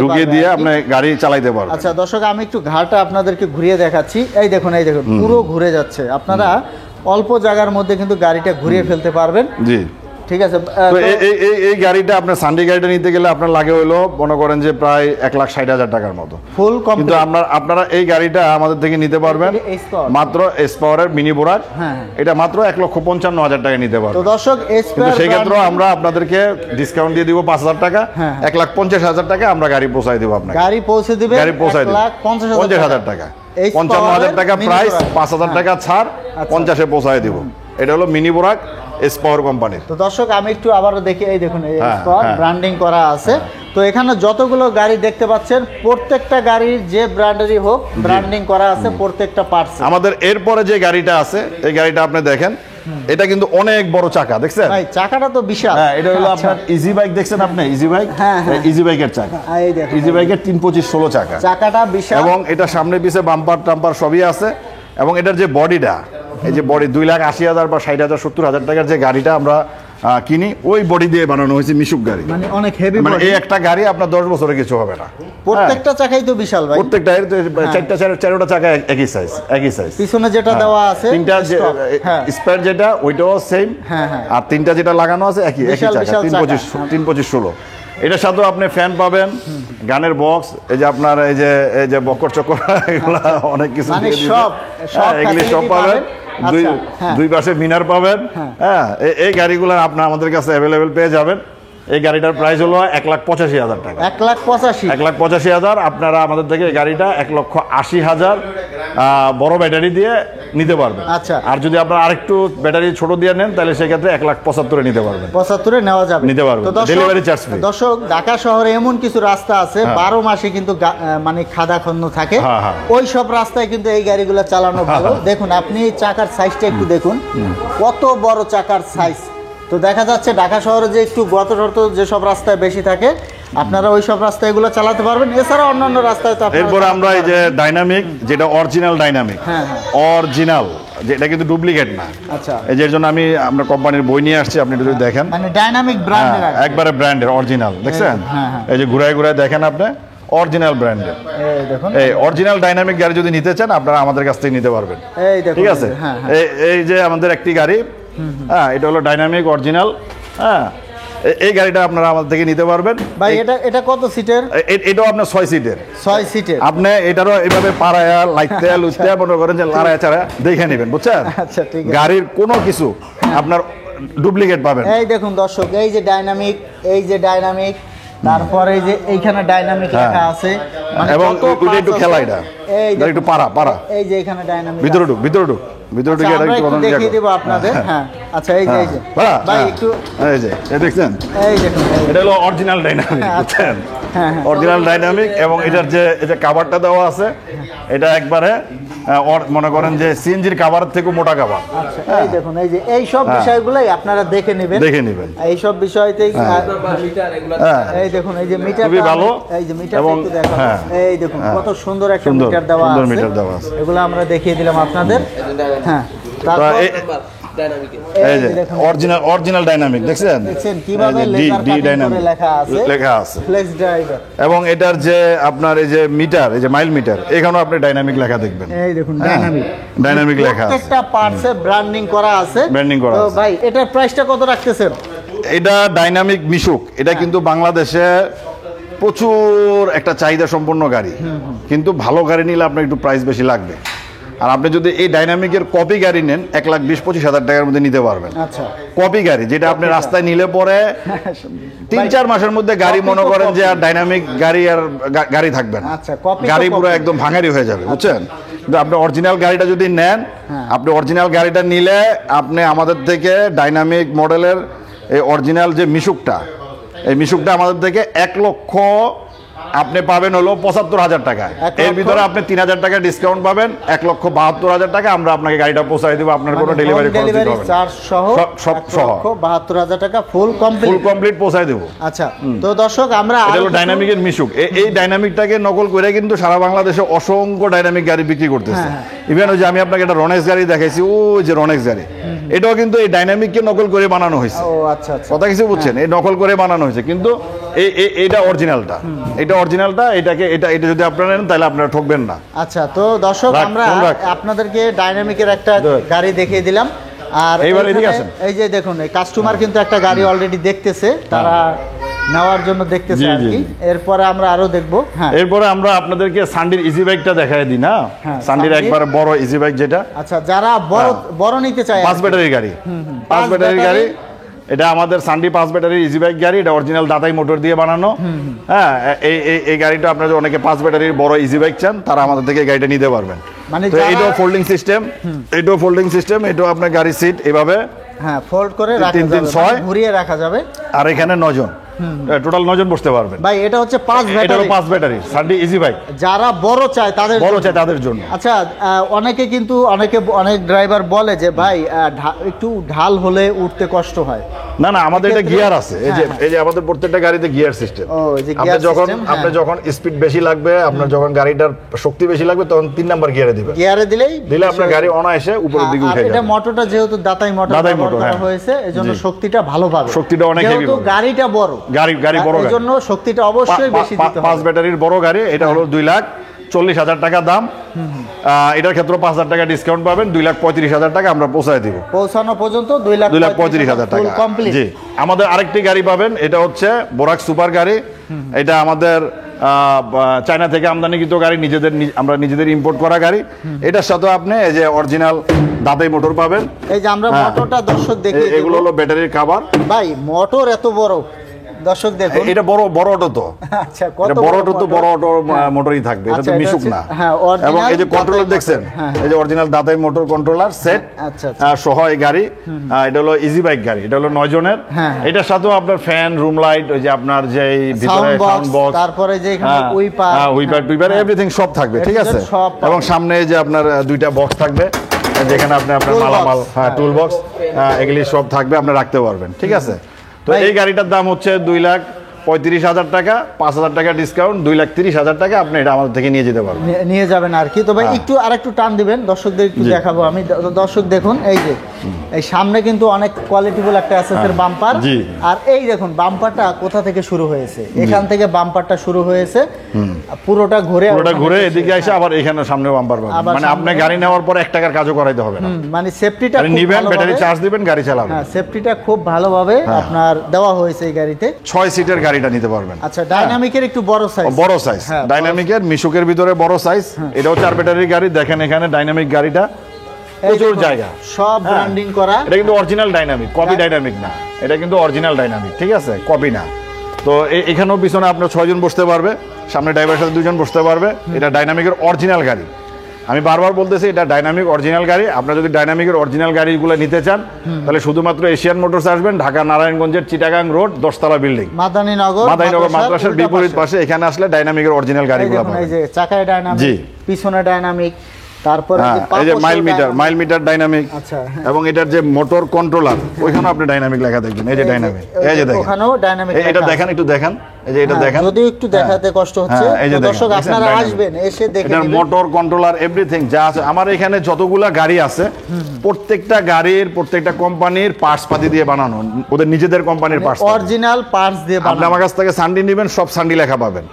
ঢুকিয়ে দিয়ে আপনি গাড়ি চালাইতে পারবেন। আচ্ছা দর্শক, আমি একটু ঘাটটা আপনাদেরকে ঘুরিয়ে দেখাচ্ছি। এই দেখুন পুরো ঘুরে যাচ্ছে। আপনারা অল্প জায়গার মধ্যে কিন্তু গাড়িটা ঘুরিয়ে ফেলতে পারবেন। জি, ঠিক আছে। তো এই গাড়িটা আপনার সানডে গাড়িটা নিতে গেলে আপনার লাগে হলো মনে করেন যে প্রায় 1,60,000 টাকার মতো ফুল কমপ্লিট। কিন্তু আপনারা এই গাড়িটা আমাদের থেকে নিতে পারবেন মাত্র এস পাওয়ারের মিনি বোরাক। এটা মাত্র 1,55,000 টাকা নিতে পারবেন। তো দর্শক, কিন্তু সেই ক্ষেত্রে আমরা আপনাদেরকে ডিসকাউন্ট দিয়ে দিব 5,000 টাকা, 1,50,000 টাকা আমরা গাড়ি পৌঁছায় দিব। আপনাকে গাড়ি পৌঁছে দিবে 1,50,000 টাকা, 55,000 টাকা প্রাইস, 5,000 টাকা ছাড়, 50-এ পৌঁছায় দিব। এটা হলো মিনি বোরাক এস পাওয়ার কোম্পানির। তো দর্শক, আমি একটু আবারও দেখি, এই দেখুন এস পাওয়ার ব্র্যান্ডিং করা আছে। তো এখানে যতগুলো গাড়ি দেখতে পাচ্ছেন, প্রত্যেকটা গাড়ির যে ব্র্যান্ডেরই হোক, ব্র্যান্ডিং করা আছে প্রত্যেকটা পার্টস। আমাদের এরপরে যে গাড়িটা আছে, এই গাড়িটা আপনি দেখেন, এটা কিন্তু অনেক বড় চাকা, দেখছেন ভাই? চাকাটা তো বিশাল। হ্যাঁ, এটা হলো আপনার ইজি বাইক, দেখছেন আপনি ইজি বাইক? হ্যাঁ, ইজি বাইকের চাকা, এই দেখেন ইজি বাইকের 3-25-16 চাকা, চাকাটা বিশাল। এবং এটা সামনে পিছে বাম্পার টাম্পার সবই আছে। এবং এটার যে বডিটা, এই যে বডি 2,80,000 বা 60,000 70,000 টাকার যে গাড়িটা আমরা কিনি, ওই বডি দিয়ে বানানো হয়েছে মিশুক গাড়ি। মানে অনেক হেভি, মানে এই একটা গাড়ি আপনার 10 বছরে কিছু হবে না। প্রত্যেকটা চাকাই তো বিশাল ভাই, প্রত্যেকটা চারটা চাকা একই সাইজ, একই সাইজ। পিছনে যেটা দেওয়া আছে তিনটা স্পেয়ার যেটা ওইটাও সেম, আর তিনটা যেটা লাগানো আছে একই চাকা, 325/16। এটার সাথেও আপনি ফ্যান পাবেন, গানের বক্স, এই যে আপনার এই যে বকর চক্কর, এগুলো অনেক কিছু এগুলি সব পাবেন। দুই পাশে মিনার পাবেন। হ্যাঁ, এই গাড়িগুলো আপনার আমাদের কাছে অ্যাভেলেবেল পেয়ে যাবেন। এই গাড়িটার প্রাইস হলো 1,85,000 টাকা। 1,85,000। আপনারা আমাদের থেকে এই গাড়িটা 1,80,000 বড় ব্যাটারি দিয়ে নিতে পারবেন। আচ্ছা, আর যদি আপনারা আরেকটু ব্যাটারি ছোট দিয়ে নেন তাহলে সেক্ষেত্রে 1,75,000 নিতে পারবেন। 75 নেওয়া যাবে, নিতে পারবেন, ডেলিভারি চার্জ ফ্রি। দর্শক, ঢাকা শহরে এমন কিছু রাস্তা আছে 12 মাসে কিন্তু মানে খাদা খন্দ থাকে, ওই সব রাস্তায় কিন্তু এই গাড়িগুলো চালানো ভালো। দেখুন আপনি চাকার সাইজটা একটু দেখুন, কত বড় চাকার সাইজ। তো দেখা যাচ্ছে ঢাকা শহরে যে একটু গর্ত যেসব রাস্তায় বেশি থাকে, আপনারা ওই সব রাস্তায় এগুলো চালাতে পারবেন। এছাড়া অন্যান্য রাস্তায় তো এরপর আমরা এই যে ডাইনামিক, যেটা অরিজিনাল ডাইনামিক, অরিজিনাল, যেটা কিন্তু ডুপ্লিকেট না। আচ্ছা, এই যে জন্য আমরা কোম্পানির বই নিয়ে আসছি, আপনি যদি দেখেন, মানে ডাইনামিক ব্র্যান্ডের, একবারে ব্র্যান্ডের অরিজিনাল, দেখছেন? এই যে ঘুরায় ঘুরায় দেখেন আপনি, অরিজিনাল ব্র্যান্ডের। এই অরিজিনাল ডাইনামিক গাড়ি যদি নিতে চান আপনারা আমাদের কাছ থেকে নিতে পারবেন। ঠিক আছে, এই যে আমাদের একটি গাড়ি, এটা হলো ডাইনামিক অরিজিনাল। এই গাড়িটা আপনারা আমাদের থেকে নিতে পারবেন। ভাই এটা কত সিটের? এটাও আপনার 6 সিটের। 6 সিটের। আপনি এটারও এভাবে পাড়ায়া লাইতে লুচতে মনে করেন যে লাড়ায়া চাড়া দেখে নেবেন, বুঝছেন? আচ্ছা, ঠিক আছে। গাড়ির কোনো কিছু আপনার ডুপ্লিকেট পাবেন। এই দেখুন দর্শক, এই যে ডাইনামিক, এই যে ডাইনামিক, তারপরে এই যে এইখানে ডাইনামিক লেখা আছে, মানে এবং ওইটা একটু খেলা, এটা একটু পাড়া, এই যে এখানে ডাইনামিক, ভিতরে ঢুক ভিতরে ঢুকে এটা একটু দেখিয়ে দেব আপনাদের। হ্যাঁ, আচ্ছা, এই যে ভাই একটু এই যে দেখছেন, এই দেখুন, এটা হলো অরিজিনাল ডাইনামিক, বুঝছেন? Original dynamic. এবং এটার যে কভারটা দেওয়া আছে, এটা একবারে মনে করেন যে সিএনজির কভারের থেকে মোটা কভার। এই দেখুন, এই যে এই সব বিষয়গুলোই আপনারা দেখে নেবেন। এই সব বিষয়তেই এই দেখুন, এই যে মিটার খুবই ভালো, এই যে মিটার একটু দেখুন, এই দেখুন কত সুন্দর একটা মিটার দেওয়া আছে। এগুলো আমরা দেখিয়ে দিলাম আপনাদের। হ্যাঁ, তারপর এই যে অরিজিনাল ডাইনামিক, দেখছেন কিভাবে লেখা আছে ফ্লেক্স ড্রাইভার। এবং এটার যে আপনার এই যে মিটার, এই যে মাইল মিটার, এখানেও আপনি ডাইনামিক লেখা দেখবেন। এই দেখুন ডাইনামিক লেখা আছে, প্রত্যেকটা পার্টসে ব্র্যান্ডিং করা আছে। তো ভাই এটার প্রাইসটা কত রাখতেছেন? এটা ডাইনামিক মিশুক, এটা কিন্তু বাংলাদেশে প্রচুর একটা চাহিদা সম্পন্ন গাড়ি, কিন্তু ভালো গাড়ি নিলে আপনার একটু প্রাইস বেশি লাগবে। আর আপনি যদি এই ডাইনামিকের কপি গাড়ি নেন 1,20-25,000 টাকার মধ্যে নিতে পারবেন। আচ্ছা, কপি গাড়ি, যেটা আপনি রাস্তায় নিলে পরে 3-4 মাসের মধ্যে গাড়ি মনে করেন যে আর ডাইনামিক গাড়ি থাকবে না। আচ্ছা, গাড়ি পুরো একদম ভাঙারি হয়ে যাবে, বুঝছেন? কিন্তু আপনি অরিজিনাল গাড়িটা যদি নেন, আপনি অরিজিনাল গাড়িটা নিলে আপনি আমাদের থেকে ডাইনামিক মডেলের এই অরিজিনাল যে মিশুকটা, এই মিশুকটা আমাদের থেকে 1 লক্ষ আপনি পাবেন হলো 75,000 টাকা। এর ভিতরে আপনি 3,000 টাকা ডিসকাউন্ট পাবেন, 1,72,000 টাকা আমরা আপনাকে গাড়িটা পৌঁছাই দেব। আপনার কোনো ডেলিভারি চার্জ সহ সব সহ 72,000 টাকা ফুল কমপ্লিট পৌঁছাই দেব। আচ্ছা, তো দর্শক আমরা ডাইনামিকের মিশুক, এই ডাইনামিকটাকে নকল করে কিন্তু সারা বাংলাদেশে অসংখ্য ডাইনামিক গাড়ি বিক্রি করতেছে। ইভেন ওই যে আমি আপনাকে একটা রনেক্স গাড়ি দেখাইছি, ওই যে রনেক্স গাড়ি, এটাও কিন্তু এই ডাইনামিককে নকল করে বানানো হয়েছে। কথা কিছু বুঝছেন? এই নকল করে বানানো হয়েছে, কিন্তু এইটা অরিজিনালটা, এটা যদি আপনারা নেন তাহলে আপনারা ঠকবেন না। আচ্ছা, তো দর্শক আমরা আপনাদেরকে ডাইনামিকের একটা গাড়ি দেখিয়ে দিলাম। আর এই যে দেখুন, এই কাস্টমার কিন্তু একটা গাড়ি অলরেডি দেখতেছে, তারা নেওয়ার জন্য দেখতেছে আর কি। এরপরে আমরা আরো দেখবো। এরপরে আমরা আপনাদেরকে সান্ডির ইজি বাইকটা দেখাই দিই না, সান্ডির একবারে বড় ইজি বাইক যেটা, আচ্ছা, যারা বড় নিতে চায়, 5 ব্যাটারির গাড়ি, 5 ব্যাটারির গাড়ি, এটা আমাদের সান্ডি 5 ব্যাটারির ইজি বাইক গাড়ি, এটা অরিজিনাল দাতাই মোটর দিয়ে বানানো। হ্যাঁ, এই গাড়িটা আপনারা অনেকে 5 ব্যাটারির বড় ইজি বাইক চান, তারা আমাদের থেকে এই গাড়িটা নিতে পারবেন। মানে এটাও ফোল্ডিং সিস্টেম, এটাও আপনার গাড়ি সিট এভাবে ফোল্ড করে ঘুরিয়ে রাখা যাবে। আর এখানে 9 জন, টোটাল 9 জন বসতে পারবেন। ভাই এটা হচ্ছে 5 ব্যাটারি সান্ডি ইজি বাইক, যারা বড় চায় তাদের জন্য। আচ্ছা, অনেক ড্রাইভার বলে যে ভাই একটু ঢাল হলে উঠতে কষ্ট হয়, না না, আমাদের এটা এক্ষেত্রে- গিয়ার আছে, এই যে আমাদের প্রত্যেকটা গাড়িতে গিয়ার সিস্টেম। ও, এই যে আপনি gear যখন system, আপনি হ্যাঁ। যখন স্পিড বেশি লাগবে, আপনার যখন গাড়িটার শক্তি বেশি লাগবে, তখন 3 নাম্বার গিয়ারে দিবেন। গিয়ারে দিলে আপনার গাড়ি অনায়াসে উপরের দিকে উঠে এটা যাবে। মোটরটা যেহেতু দাতাই মোটর দাতাই ব্যবহার মোটর, করা হ্যাঁ। হয়েছে, এজন্য জি। শক্তিটা ভালো পাবে। শক্তিটা অনেক heavy যেহেতু পাবে। গাড়িটা বড়, গাড়ি বড় গাড়ি। এজন্য শক্তিটা অবশ্যই বেশি দিতে 5 হবে। ব্যাটারির বড় গাড়ি, এটা হলো 2,40,000 টাকা দাম। এটার ক্ষেত্রে 5,000 টাকা ডিসকাউন্ট পাবেন, 2,35,000 টাকা আমরা পৌঁছায় দিব। পৌঁছানো পর্যন্ত 2,35,000 টাকা। কমপ্লিট। জি, আমাদের আরেকটি গাড়ি পাবেন, এটা হচ্ছে বোরাক সুপার গাড়ি। এটা আমাদের চায়না থেকে আমদানিকৃত গাড়ি, আমরা নিজেদের ইম্পোর্ট করা গাড়ি। এটার সাথে আপনি এই যে অরিজিনাল দাদাই মোটর পাবেন। এই যে আমরা হ্যাঁ। মোটরটা দর্শক দেখি, এগুলো হলো ব্যাটারির কভার। ভাই মোটর এত বড়, দর্শক দেখুন। এটা বড় অটো তো। আচ্ছা, কত এটা বড় অটো তো, মোটর? বড় অটো মোটরই থাকবে, এটা আচ্ছা, তো এটা মিশুক হচ্ছে- না। হ্যাঁ, original এবং এই যে কন্ট্রোলার দাতাই দেখছেন, মোটর, হ্যাঁ, এই যে অরিজিনাল দাদাই মোটর কন্ট্রোলার সেট আচ্ছা, আচ্ছা। সহ এই গাড়ি। এটা হলো ইজি বাইক গাড়ি, এটা হলো 9 জনের। হ্যাঁ। এটার সাথেও আপনার ফ্যান, রুম লাইট, ওই যে আপনার যে এই ভিতরে সাউন্ড সাউন্ড বক্স, তারপরে যে এখানে উইপার, উইপার এভরিথিং সব থাকবে, ঠিক আছে। সব পাবেন। এবং সামনে এই যে আপনার দুইটা বক্স থাকবে, যেখানে আপনি আপনার Tool box, মালামাল, হ্যাঁ। টুল বক্স, এগুলি সব থাকবে, আপনি রাখতে পারবেন, ঠিক আছে। তো ভাই- এই গাড়িটার দাম হচ্ছে 2,35,000 টাকা, 5,000 টাকা ডিসকাউন্ট, 2,30,000 টাকা আপনি এটা আমাদের থেকে নিয়ে যেতে পারবেন। নিয়ে যাবেন আর কি। তো ভাই হ্যাঁ। একটু আরেকটু টান দিবেন, দর্শকদের একটু জি। দেখাবো আমি। দর্শক দেখুন, এই যে এই সামনে কিন্তু অনেক কোয়ালিটিফুল একটা এসএসের বাম্পার। জি। আর এই দেখুন বাম্পারটা কোথা থেকে শুরু হয়েছে, এখান থেকে বাম্পারটা শুরু হয়েছে, পুরোটা ঘুরে পুরোটা ওখানে ঘুরে এসে- এদিকে এসে আবার এখানে সামনে বাম্পার পাবেন। আবার মানে আপনি সামনে- গাড়ি নেওয়ার পর 1 টাকার কাজও করাইতে হবে না। মানে সেফটিটা আপনি নিবেন, ব্যাটারি চার্জ দিবেন, গাড়ি চালাবেন। হ্যাঁ, সেফটিটা খুব ভালোভাবে আপনার দেওয়া হয়েছে এই গাড়িতে। 6 সিটের গাড়িটা নিতে পারবেন। আচ্ছা, ডাইনামিকের একটু বড় সাইজ। বড় সাইজ, হ্যাঁ, ডাইনামিকের মিশুকের ভিতরে বড় সাইজ। এটাও 4 ব্যাটারির গাড়ি। দেখেন এখানে ডাইনামিক গাড়িটা প্রচুর জায়গা, সব ব্র্যান্ডিং করা। এটা কিন্তু অরিজিনাল ডাইনামিক, কপি ডাইনামিক না, এটা কিন্তু অরিজিনাল ডাইনামিক, ঠিক আছে, কপি না। তো এখানেও পিছনে আপনার 6 জন বসতে পারবে, সামনে ড্রাইভারের সাথে 2 জন বসতে পারবে। এটা ডাইনামিকের অরিজিনাল গাড়ি। আমি বারবার বলতেছি, এটা ডাইনামিক অরিজিনাল গাড়ি। আপনারা যদি ডাইনামিকের অরিজিনাল গাড়িগুলো নিতে চান, তাহলে শুধুমাত্র এশিয়ান মোটরস আসবেন, ঢাকা নারায়ণগঞ্জের চিটাগাং রোড, 10তলা বিল্ডিং, মাদানীনগর মাদ্রাসার উল্টা বিপরীত পাশে। পাশে। এখানে আসলে ডাইনামিকের অরিজিনাল এই গাড়িগুলো দেখুন, এই পাবেন। যে চাকায় ডাইনামিক, জি। পিছনে ডাইনামিক, তারপরে হ্যাঁ, এই যে মাইল মিটার ডাইনামিক। আচ্ছা, হ্যাঁ। এবং এটার যে মোটর কন্ট্রোলার, ওইখানে আপনি ডাইনামিক লেখা দেখবেন, এই যে ডাইনামিক, এই যে দেখেন, ওখানেও ডাইনামিক এটা দেখেন, একটু দেখেন, এই যে এটা দেখেন। যদি একটু দেখাতে কষ্ট হচ্ছে, হ্যাঁ, এই যে তো দেখেন, দর্শক দেখছেন, আপনারা dynamic। আসবেন, এসে দেখে এটার নেবেন। মোটর কন্ট্রোলার এভরিথিং যা আছে আমার এখানে যতগুলা গাড়ি আছে, প্রত্যেকটা গাড়ির প্রত্যেকটা কোম্পানির পার্টস পাতি দিয়ে বানানো, ওদের নিজেদের কোম্পানির পার্টস। অরিজিনাল পার্টস দিয়ে আপনি বানানো। আমার কাছ থেকে সান্ডি নেবেন, সব সান্ডি লেখা পাবেন।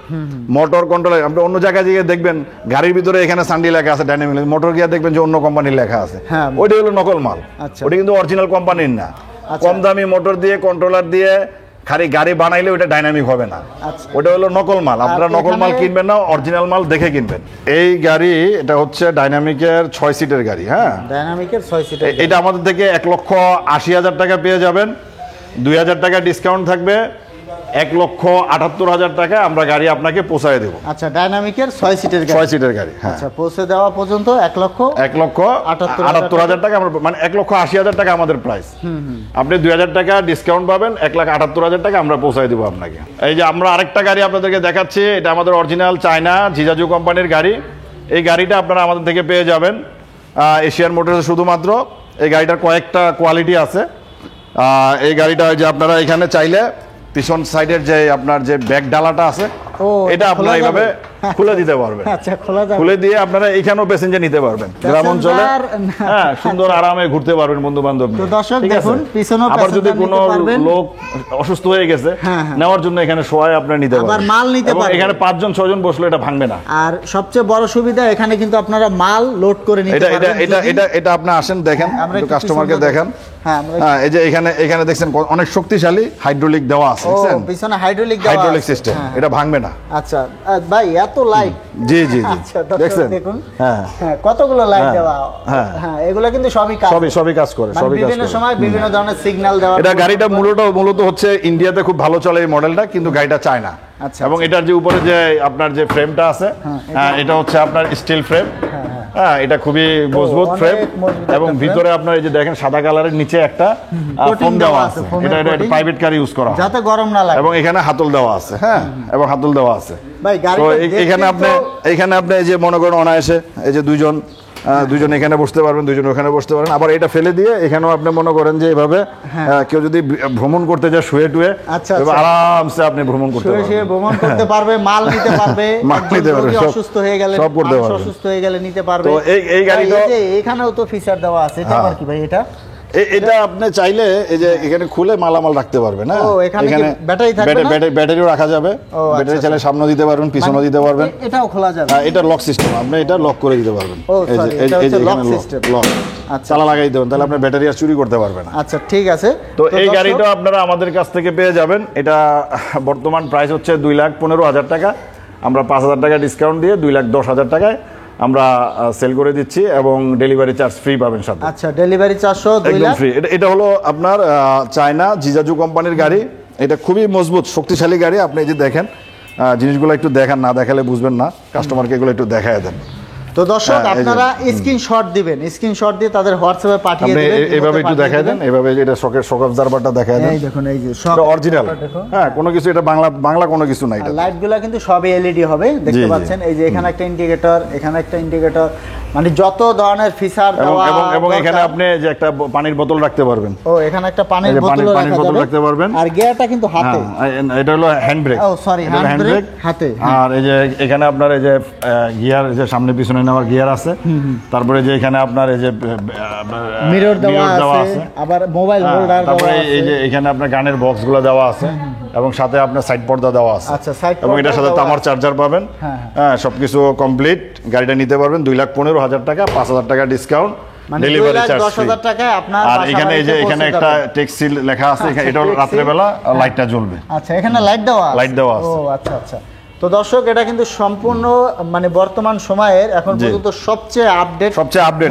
মোটর কন্ট্রোলার আপনি অন্য জায়গায় গিয়ে দেখবেন, গাড়ির ভিতরে এখানে সান্ডি লেখা আছে, ডাইনামিক। মোটর গিয়ে দেখবেন যে অন্য কোম্পানির লেখা আছে, হ্যাঁ। ওইটা হলো নকল মাল। আচ্ছা। ওটা কিন্তু অরিজিনাল কোম্পানির না। আচ্ছা। কম দামি মোটর দিয়ে, কন্ট্রোলার দিয়ে খালি গাড়ি বানাইলে ওটা ডাইনামিক হবে না। আচ্ছা। ওটা হলো নকল মাল। আপনারা নকল মাল এখানে- কিনবেন না, অরিজিনাল মাল দেখে কিনবেন। এই গাড়ি, এটা হচ্ছে ডাইনামিকের 6 সিটের গাড়ি। হ্যাঁ, ডাইনামিকের 6 সিটার। এটা আমাদের থেকে 1,80,000 টাকা পেয়ে যাবেন। 2,000 টাকা ডিসকাউন্ট থাকবে, 1,78,000 টাকা আমরা গাড়ি আপনাকে পৌঁছায় দেবো। আচ্ছা, ডাইনামিকের 6 সিটের 6 গাড়ি। সিটের গাড়ি। হ্যাঁ, আচ্ছা, পৌঁছে দেওয়া পর্যন্ত 1,78,000 টাকা আমরা, মানে 1,80,000 টাকা আমাদের প্রাইস। আপনি 2,000 টাকা ডিসকাউন্ট পাবেন, 1,78,000 টাকা আমরা পৌঁছায় দেবো আপনাকে। এই যে আমরা আরেকটা গাড়ি আপনাদেরকে দেখাচ্ছি, এটা আমাদের অরিজিনাল চায়না জিজাজু কোম্পানির গাড়ি। এই গাড়িটা আপনারা আমাদের থেকে পেয়ে যাবেন এশিয়ান মোটরসে শুধুমাত্র। এই গাড়িটার কয়েকটা কোয়ালিটি আছে। এই গাড়িটা যে আপনারা এখানে চাইলে পিছন সাইডের যে আপনার যে ব্যাক ডালাটা আছে, ও, এটা আপনারা খোলা এইভাবে যাবে? খুলে দিতে পারবেন। আচ্ছা, খোলা যাবে। খুলে দিয়ে আপনারা এখানেও প্যাসেঞ্জার নিতে পারবেন, গ্রাম অঞ্চলে। Passenger- হ্যাঁ, সুন্দর আরামে ঘুরতে পারবেন বন্ধু বান্ধব তো দর্শক দেখুন, পিছনেও আবার যদি passenger কোনো নিতে পারবেন। লোক অসুস্থ হয়ে গেছে, হ্যাঁ, হ্যাঁ। নেওয়ার জন্য এখানে শোয়ায় আপনারা নিতে আবার পারবেন। মাল নিতে এবং পারবেন। এখানে 5 জন 6 জন বসলে এটা ভাঙবে না। আর সবচেয়ে বড় সুবিধা, এখানে কিন্তু আপনারা মাল লোড করে নিতে এটা এটা পারবেন। এটা যদি- এটা এটা আপনি আসেন, দেখেন, আমরা একটু একটু কাস্টমারকে পিছনে দেখেন। হ্যাঁ, আমরা হ্যাঁ, এই যে এখানে দেখছেন অনেক শক্তিশালী হাইড্রোলিক দেওয়া আছে, ও, দেখছেন, পিছনে হাইড্রোলিক দেওয়া হাইড্রোলিক আছে। সিস্টেম, হ্যাঁ। এটা ভাঙবে না। আচ্ছা, ভাই এত লাইট। জি জি জি, আচ্ছা, দর্শক দেখছেন, দেখুন। হ্যাঁ, হ্যাঁ, কতগুলো লাইট হ্যাঁ, দেওয়া। হ্যাঁ। হ্যাঁ, এগুলো কিন্তু সবই কাজ। সবই কাজ করে, মানে সবই কাজ বিভিন্ন করে। সময় বিভিন্ন ধরনের সিগন্যাল দেওয়া। এটা গাড়িটা মূলত হচ্ছে ইন্ডিয়াতে খুব ভালো চলে এই মডেলটা, কিন্তু গাড়িটা চায় না। আচ্ছা, এবং এটার যে উপরে যে আপনার যে ফ্রেমটা আছে, এটা হচ্ছে আপনার স্টিল ফ্রেম। হ্যাঁ, এটা খুবই মজবুত অনেক ফ্রেম। মজবুত এবং একটা ভিতরে আপনার এই যে দেখেন সাদা কালারের নিচে একটা Coating ফোম দেওয়া দেওয়া আছে। আছে, foam এটা এর এটা coating। প্রাইভেট কার ইউজ করা হয়। যাতে গরম না লাগে। এবং এখানে হাতল দেওয়া আছে। হ্যাঁ, এবং হাতল দেওয়া আছে। ভাই তো গাড়িটা এখানে আপনি এই যে মনে করেন অনায়াসে এই যে 2 জন দুজন এখানে বসতে পারবেন, দুজন ওখানে বসতে পারেন। আবার এটা ফেলে দিয়ে এখানেও আপনি মনে করেন যে এভাবে কেউ যদি ভ্রমণ করতে যায় শুয়ে টুয়ে, আচ্ছা, এবার আরামসে আপনি ভ্রমণ করতে শুয়ে পারবেন, শুয়ে ভ্রমণ করতে পারবে, মাল নিতে পারবে, মাল একজন নিতে পারবে, রোগী সব- অসুস্থ হয়ে গেলে, সব করতে মানুষ পারবে। অসুস্থ হয়ে গেলে নিতে পারবে। তো এই গাড়িটা এই যে এখানেও তো ফিচার দেওয়া আছে, এটা আবার কি ভাই এটা? এটা আপনি চাইলে এই যে এখানে খুলে মালামাল রাখতে পারবেন। হ্যাঁ, ও, এখানে কি ব্যাটারি থাকবে না? ব্যাটারিও রাখা যাবে, ব্যাটারি চাইলে সামনে দিতে পারবেন, পিছনে দিতে পারবেন। এটাও খোলা যাবে? হ্যাঁ, এটা লক সিস্টেম, আপনি এটা লক করে দিতে পারবেন। ও, এই যে sorry, এই এটা যে হচ্ছে এখানে lock লক system। লক, আচ্ছা, তালা লাগাই দেবেন, তাহলে আপনার ব্যাটারি আর চুরি করতে পারবে না। আচ্ছা ঠিক আছে। তো এই দর্শক, গাড়িটা আপনারা আমাদের কাছ থেকে পেয়ে যাবেন। এটা বর্তমান প্রাইস হচ্ছে 2,15,000 টাকা। আমরা 5,000 টাকা ডিসকাউন্ট দিয়ে 2,10,000 টাকায় আমরা সেল করে দিচ্ছি, এবং ডেলিভারি চার্জ ফ্রি পাবেন সাথে, আচ্ছা ডেলিভারি 400 2 একদম লাখ। ফ্রি। এটা হলো আপনার চায়না জিজাজু কোম্পানির গাড়ি। এটা খুবই মজবুত শক্তিশালী গাড়ি। আপনি এই যে দেখেন, জিনিসগুলো একটু দেখান, না দেখালে বুঝবেন না, কাস্টমারকে এগুলো একটু দেখায় দেন। তো দর্শক হ্যাঁ, এই যে, আপনারা স্ক্রিনশট দিবেন, স্ক্রিনশট দিয়ে তাদের হোয়াটসঅ্যাপে পাঠিয়ে আপনি দিবেন, এইভাবে একটু দেখায় দেন, এইভাবে এটা শক অবজারভারটা দেখায় দেন। এই দেখুন, এই যে সব এটা অরিজিনাল, হ্যাঁ, কোনো কিছু এটা বাংলা কোনো কিছু নাই এটা। লাইটগুলো কিন্তু সবই এলইডি হবে, দেখতে জি, জি। পাচ্ছেন। এই যে এখানে একটা ইন্ডিকেটর, এখানে একটা ইন্ডিকেটর, মানে যত ধরনের ফিচার এবং দেওয়া এবং এবং এখানে দরকার। আপনি যে একটা পানির বোতল রাখতে পারবেন। ও, এখানে একটা পানির এই যে বোতল পানির বোতল রাখতে পারবেন। আর গিয়ারটা কিন্তু হাতে। হ্যাঁ, এটা হলো হ্যান্ড ব্রেক। ও, sorry, hand brake হাতে, হ্যাঁ। আর এই যে এখানে আপনার এই যে গিয়ার, যে সামনে পিছনে নেওয়ার গিয়ার আছে। তারপরে যে এখানে আপনার এই যে মিরর দেওয়া mirror আছে, আবার মোবাইল হোল্ডার দেওয়া তারপরে আছে। এই যে এখানে আপনার গানের বক্সগুলো দেওয়া আছে, এবং সাথে আপনার সাইড পর্দা দেওয়া আছে। আচ্ছা, side এবং এটার পর্দা সাথে দেওয়া তামার চার্জার পাবেন। হ্যাঁ, হ্যাঁ, সবকিছু কমপ্লিট। গাড়িটা নিতে পারবেন 2,15,000 টাকা, 5,000 টাকা ডিসকাউন্ট, মানে ডেলিভারি চার্জ 2,10,000 টাকায় আপনার আর বাসা এখানে এই যে বাড়িতে এখানে পৌঁছে একটা যাবে। টেক্সিল লেখা আছে, আচ্ছা, এটা হলো text seal। রাত্রেবেলা লাইটটা জ্বলবে। আচ্ছা, এখানে লাইট দেওয়া আছে? লাইট দেওয়া আছে। ও আচ্ছা আচ্ছা। তো দর্শক, এটা কিন্তু সম্পূর্ণ মানে বর্তমান সময়ের এখন জি। পর্যন্ত সবচেয়ে আপডেট আপডেট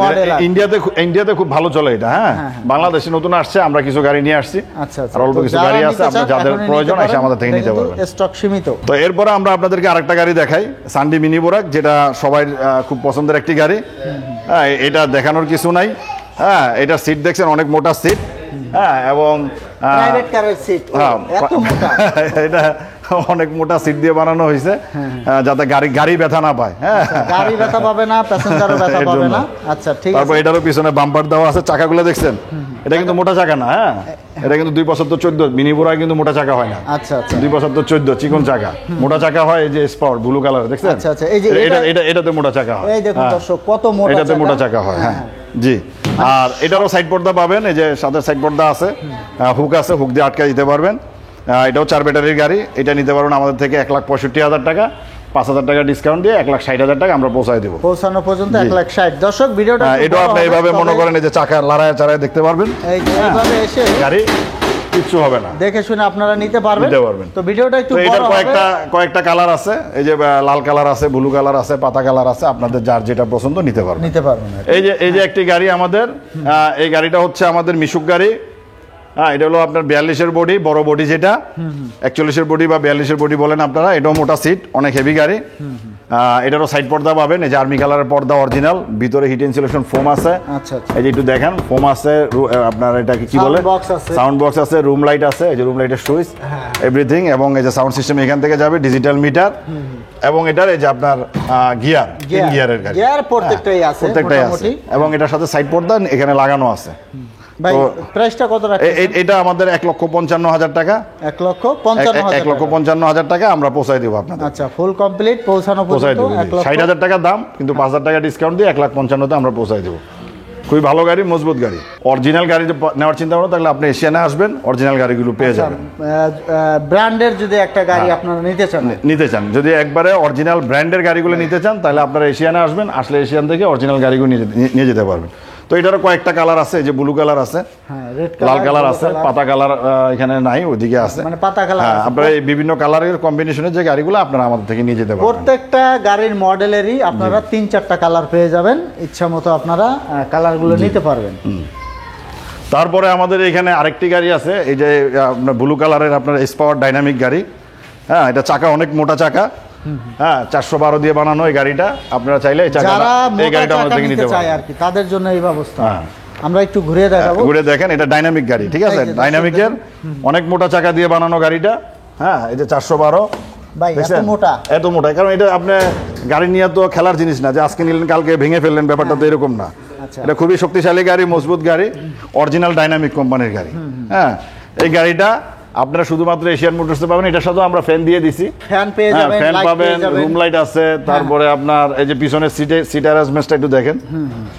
ইন্ডিয়াতে খুব ভালো চলে এটা। হ্যাঁ, হ্যাঁ। বাংলাদেশে নতুন আসছে, আমরা কিছু গাড়ি নিয়ে আসছি। আচ্ছা আচ্ছা। আর অল্প তো কিছু যারা গাড়ি নিতে আছে, আপনার চান, যাদের এখনই প্রয়োজন নিতে এসে পারেন। আমাদের থেকে এটা নিতে কিন্তু পারবেন। স্টক সীমিত। তো এরপরে আমরা আপনাদেরকে আরেকটা গাড়ি দেখাই, সান্ডি মিনি বোরাক, যেটা সবাই খুব পছন্দের একটি গাড়ি। হ্যাঁ, এটা দেখানোর কিছু নাই। হ্যাঁ, এটা সিট দেখছেন, অনেক মোটা সিট। হ্যাঁ, এবং প্রাইভেট কারের সিট হ্যাঁ, এত মোটা। এটা অনেক মোটা সিট দিয়ে বানানো হয়েছে, যাতে গাড়ি ব্যথা না পায়। হ্যাঁ, গাড়ি ব্যথা পাবে না, প্যাসেঞ্জারও ব্যথা এর পাবে জন্য। না। আচ্ছা ঠিক তারপর আছে। এটারও পিছনে বাম্পার দেওয়া আছে, চাকাগুলো দেখছেন, এটা কিন্তু মোটা চাকা না। হ্যাঁ, এটা কিন্তু 2,75,14 মিনি বোরাক কিন্তু মোটা চাকা হয় না। আচ্ছা আচ্ছা 2,75,14 চিকন চাকা। মোটা চাকা হয় এই যে স্পট ব্লু কালার, দেখছেন? আচ্ছা, আচ্ছা, এই যে এটাতে মোটা চাকা হয়। এই দেখুন হ্যাঁ, দর্শক, কত মোটা এটাতে মোটা চাকা হয়। হ্যাঁ, জি। আর এটারও সাইড পর্দা পাবেন, এই যে সাথে সাইড পর্দা আছে, হুক আছে, হুক দিয়ে আটকে দিতে পারবেন। এটাও 4 ব্যাটারির গাড়ি। এটা নিতে পারবেন আমাদের থেকে 1,65,000 টাকা, 5,000 টাকা ডিসকাউন্ট দিয়ে 1,60,000 টাকা আমরা পৌঁছায় দেবো। পৌঁছানো পর্যন্ত 1,60,000। দর্শক, ভিডিওটা একটু এটাও বড় আপনি হবে, এইভাবে মনে তবে করেন, এই যে চাকা লড়ায় চাড়ায় দেখতে পারবেন। এই যে এইভাবে এসে গাড়ি কিচ্ছু হবে না, দেখে শুনে আপনারা নিতে পারবেন। নিতে পারবেন। তো ভিডিওটা একটু তো বড় এটার হবে। কয়েকটা কালার আছে, এই যে লাল কালার আছে, ব্লু কালার আছে, পাতা কালার আছে, আপনাদের যার যেটা পছন্দ নিতে পারবেন। নিতে পারবেন। এই যে একটি গাড়ি আমাদের, এই গাড়িটা হচ্ছে আমাদের মিশুক গাড়ি। হ্যাঁ, এটা হলো আপনার 42-এর বডি, বড় বডি, যেটা 41-এর বডি বা 42-এর বডি বলেন আপনারা। এটাও মোটা সিট, অনেক হেভি গাড়ি। এটারও সাইড পর্দা পাবেন, এই যে আর্মি কালারের পর্দা অরিজিনাল, ভিতরে হিট ইনসুলেশন ফোম আছে। আচ্ছা আচ্ছা। এই যে একটু দেখেন, ফোম আছে, আপনার এটাকে কি বলে, Sound box আছে। সাউন্ড বক্স আছে, রুম লাইট আছে, এই যে রুম লাইটের সুইচ, এভরিথিং। এবং এই যে সাউন্ড সিস্টেম এখান থেকে যাবে, ডিজিটাল মিটার। এবং এটার এই যে আপনার গিয়ার, 3 গিয়ারের গাড়ি। গিয়ার প্রত্যেকটাই আছে, প্রত্যেকটাই আছে। মোটামুটি। এবং এটার সাথে সাইড পর্দা এখানে লাগানো আছে। ভাই, তো প্রাইসটা কত রাখছেন? এটা আমাদের 1,55,000 টাকা। 1,55,000 1,55,000 টাকা আমরা পৌঁছায় দেবো আপনাদের। আচ্ছা, ফুল কমপ্লিট পৌঁছানো পৌঁছায় পর্যন্ত দেবো। 60,000 টাকা দাম, কিন্তু 5,000 টাকা ডিসকাউন্ট দিয়ে 1,55,000 আমরা পৌঁছায় দেবো। খুবই ভালো গাড়ি, মজবুত গাড়ি। অরিজিনাল গাড়ি নেওয়ার চিন্তা ভাবনা থাকলে আপনি এশিয়ানে আসবেন, অরিজিনাল গাড়িগুলো পেয়ে যাবেন। ব্র্যান্ডের যদি একটা গাড়ি আপনারা নিতে চান, যদি একবারে অরিজিনাল ব্র্যান্ডের গাড়িগুলো নিতে চান, তাহলে আপনারা এশিয়ানে আসবেন, আসলে এশিয়ান থেকে অরিজিনাল গাড়িগুলো নিয়ে যেতে পারবেন। তো এটারও কয়েকটা কালার আছে, এই যে ব্লু কালার আছে, হ্যাঁ, রেড লাল কালার আছে, পাতা কালার এখানে নাই, ওইদিকে আছে। মানে পাতা কালার হ্যাঁ, আছে। আপনারা এই বিভিন্ন কালারের কম্বিনেশনের যে গাড়িগুলো আপনারা আমাদের থেকে নিয়ে যেতে পারবেন। প্রত্যেকটা গাড়ির মডেলেরই আপনারা 3-4টা কালার পেয়ে যাবেন, ইচ্ছা মতো আপনারা কালারগুলো নিতে পারবেন। তারপরে আমাদের এখানে আরেকটি গাড়ি আছে, এই যে আপনার ব্লু কালারের আপনার এসপাওয়ার ডাইনামিক গাড়ি। হ্যাঁ, এটা চাকা অনেক মোটা চাকা। হ্যাঁ, 412 দিয়ে বানানো এই গাড়িটা। আপনারা চাইলে এই যারা গাড়িটা আমাদের থেকে নিতে চায় পারবেন আর কি, তাদের জন্য এই ব্যবস্থা। হ্যাঁ। আমরা একটু ঘুরে দেখাবো। ঘুরে দেখেন, এটা ডাইনামিক গাড়ি, ঠিক আছে? এই যে ডাইনামিকের অনেক মোটা চাকা দিয়ে বানানো গাড়িটা। হ্যাঁ, এই যে 412 ভাই, এত দেখছেন? মোটা? এত মোটা, কারণ এটা আপনি গাড়ি নিয়ে তো খেলার জিনিস না যে আজকে নিলেন কালকে ভেঙে ফেললেন, ব্যাপারটা তো এরকম না। আচ্ছা। এটা খুবই শক্তিশালী গাড়ি, মজবুত গাড়ি, অরিজিনাল ডাইনামিক কোম্পানির গাড়ি। হ্যাঁ, এই গাড়িটা আপনারা শুধুমাত্র এশিয়ান মোটরসে পাবেন। এটার সাথেও আমরা ফ্যান দিয়ে দিছি, ফ্যান পেয়ে হ্যাঁ, যাবেন, ফ্যান লাইট পাবেন, পেয়ে যাবেন। রুম লাইট আছে, তারপরে আপনার এই যে পিছনের সিট অ্যারেঞ্জমেন্টটা একটু দেখেন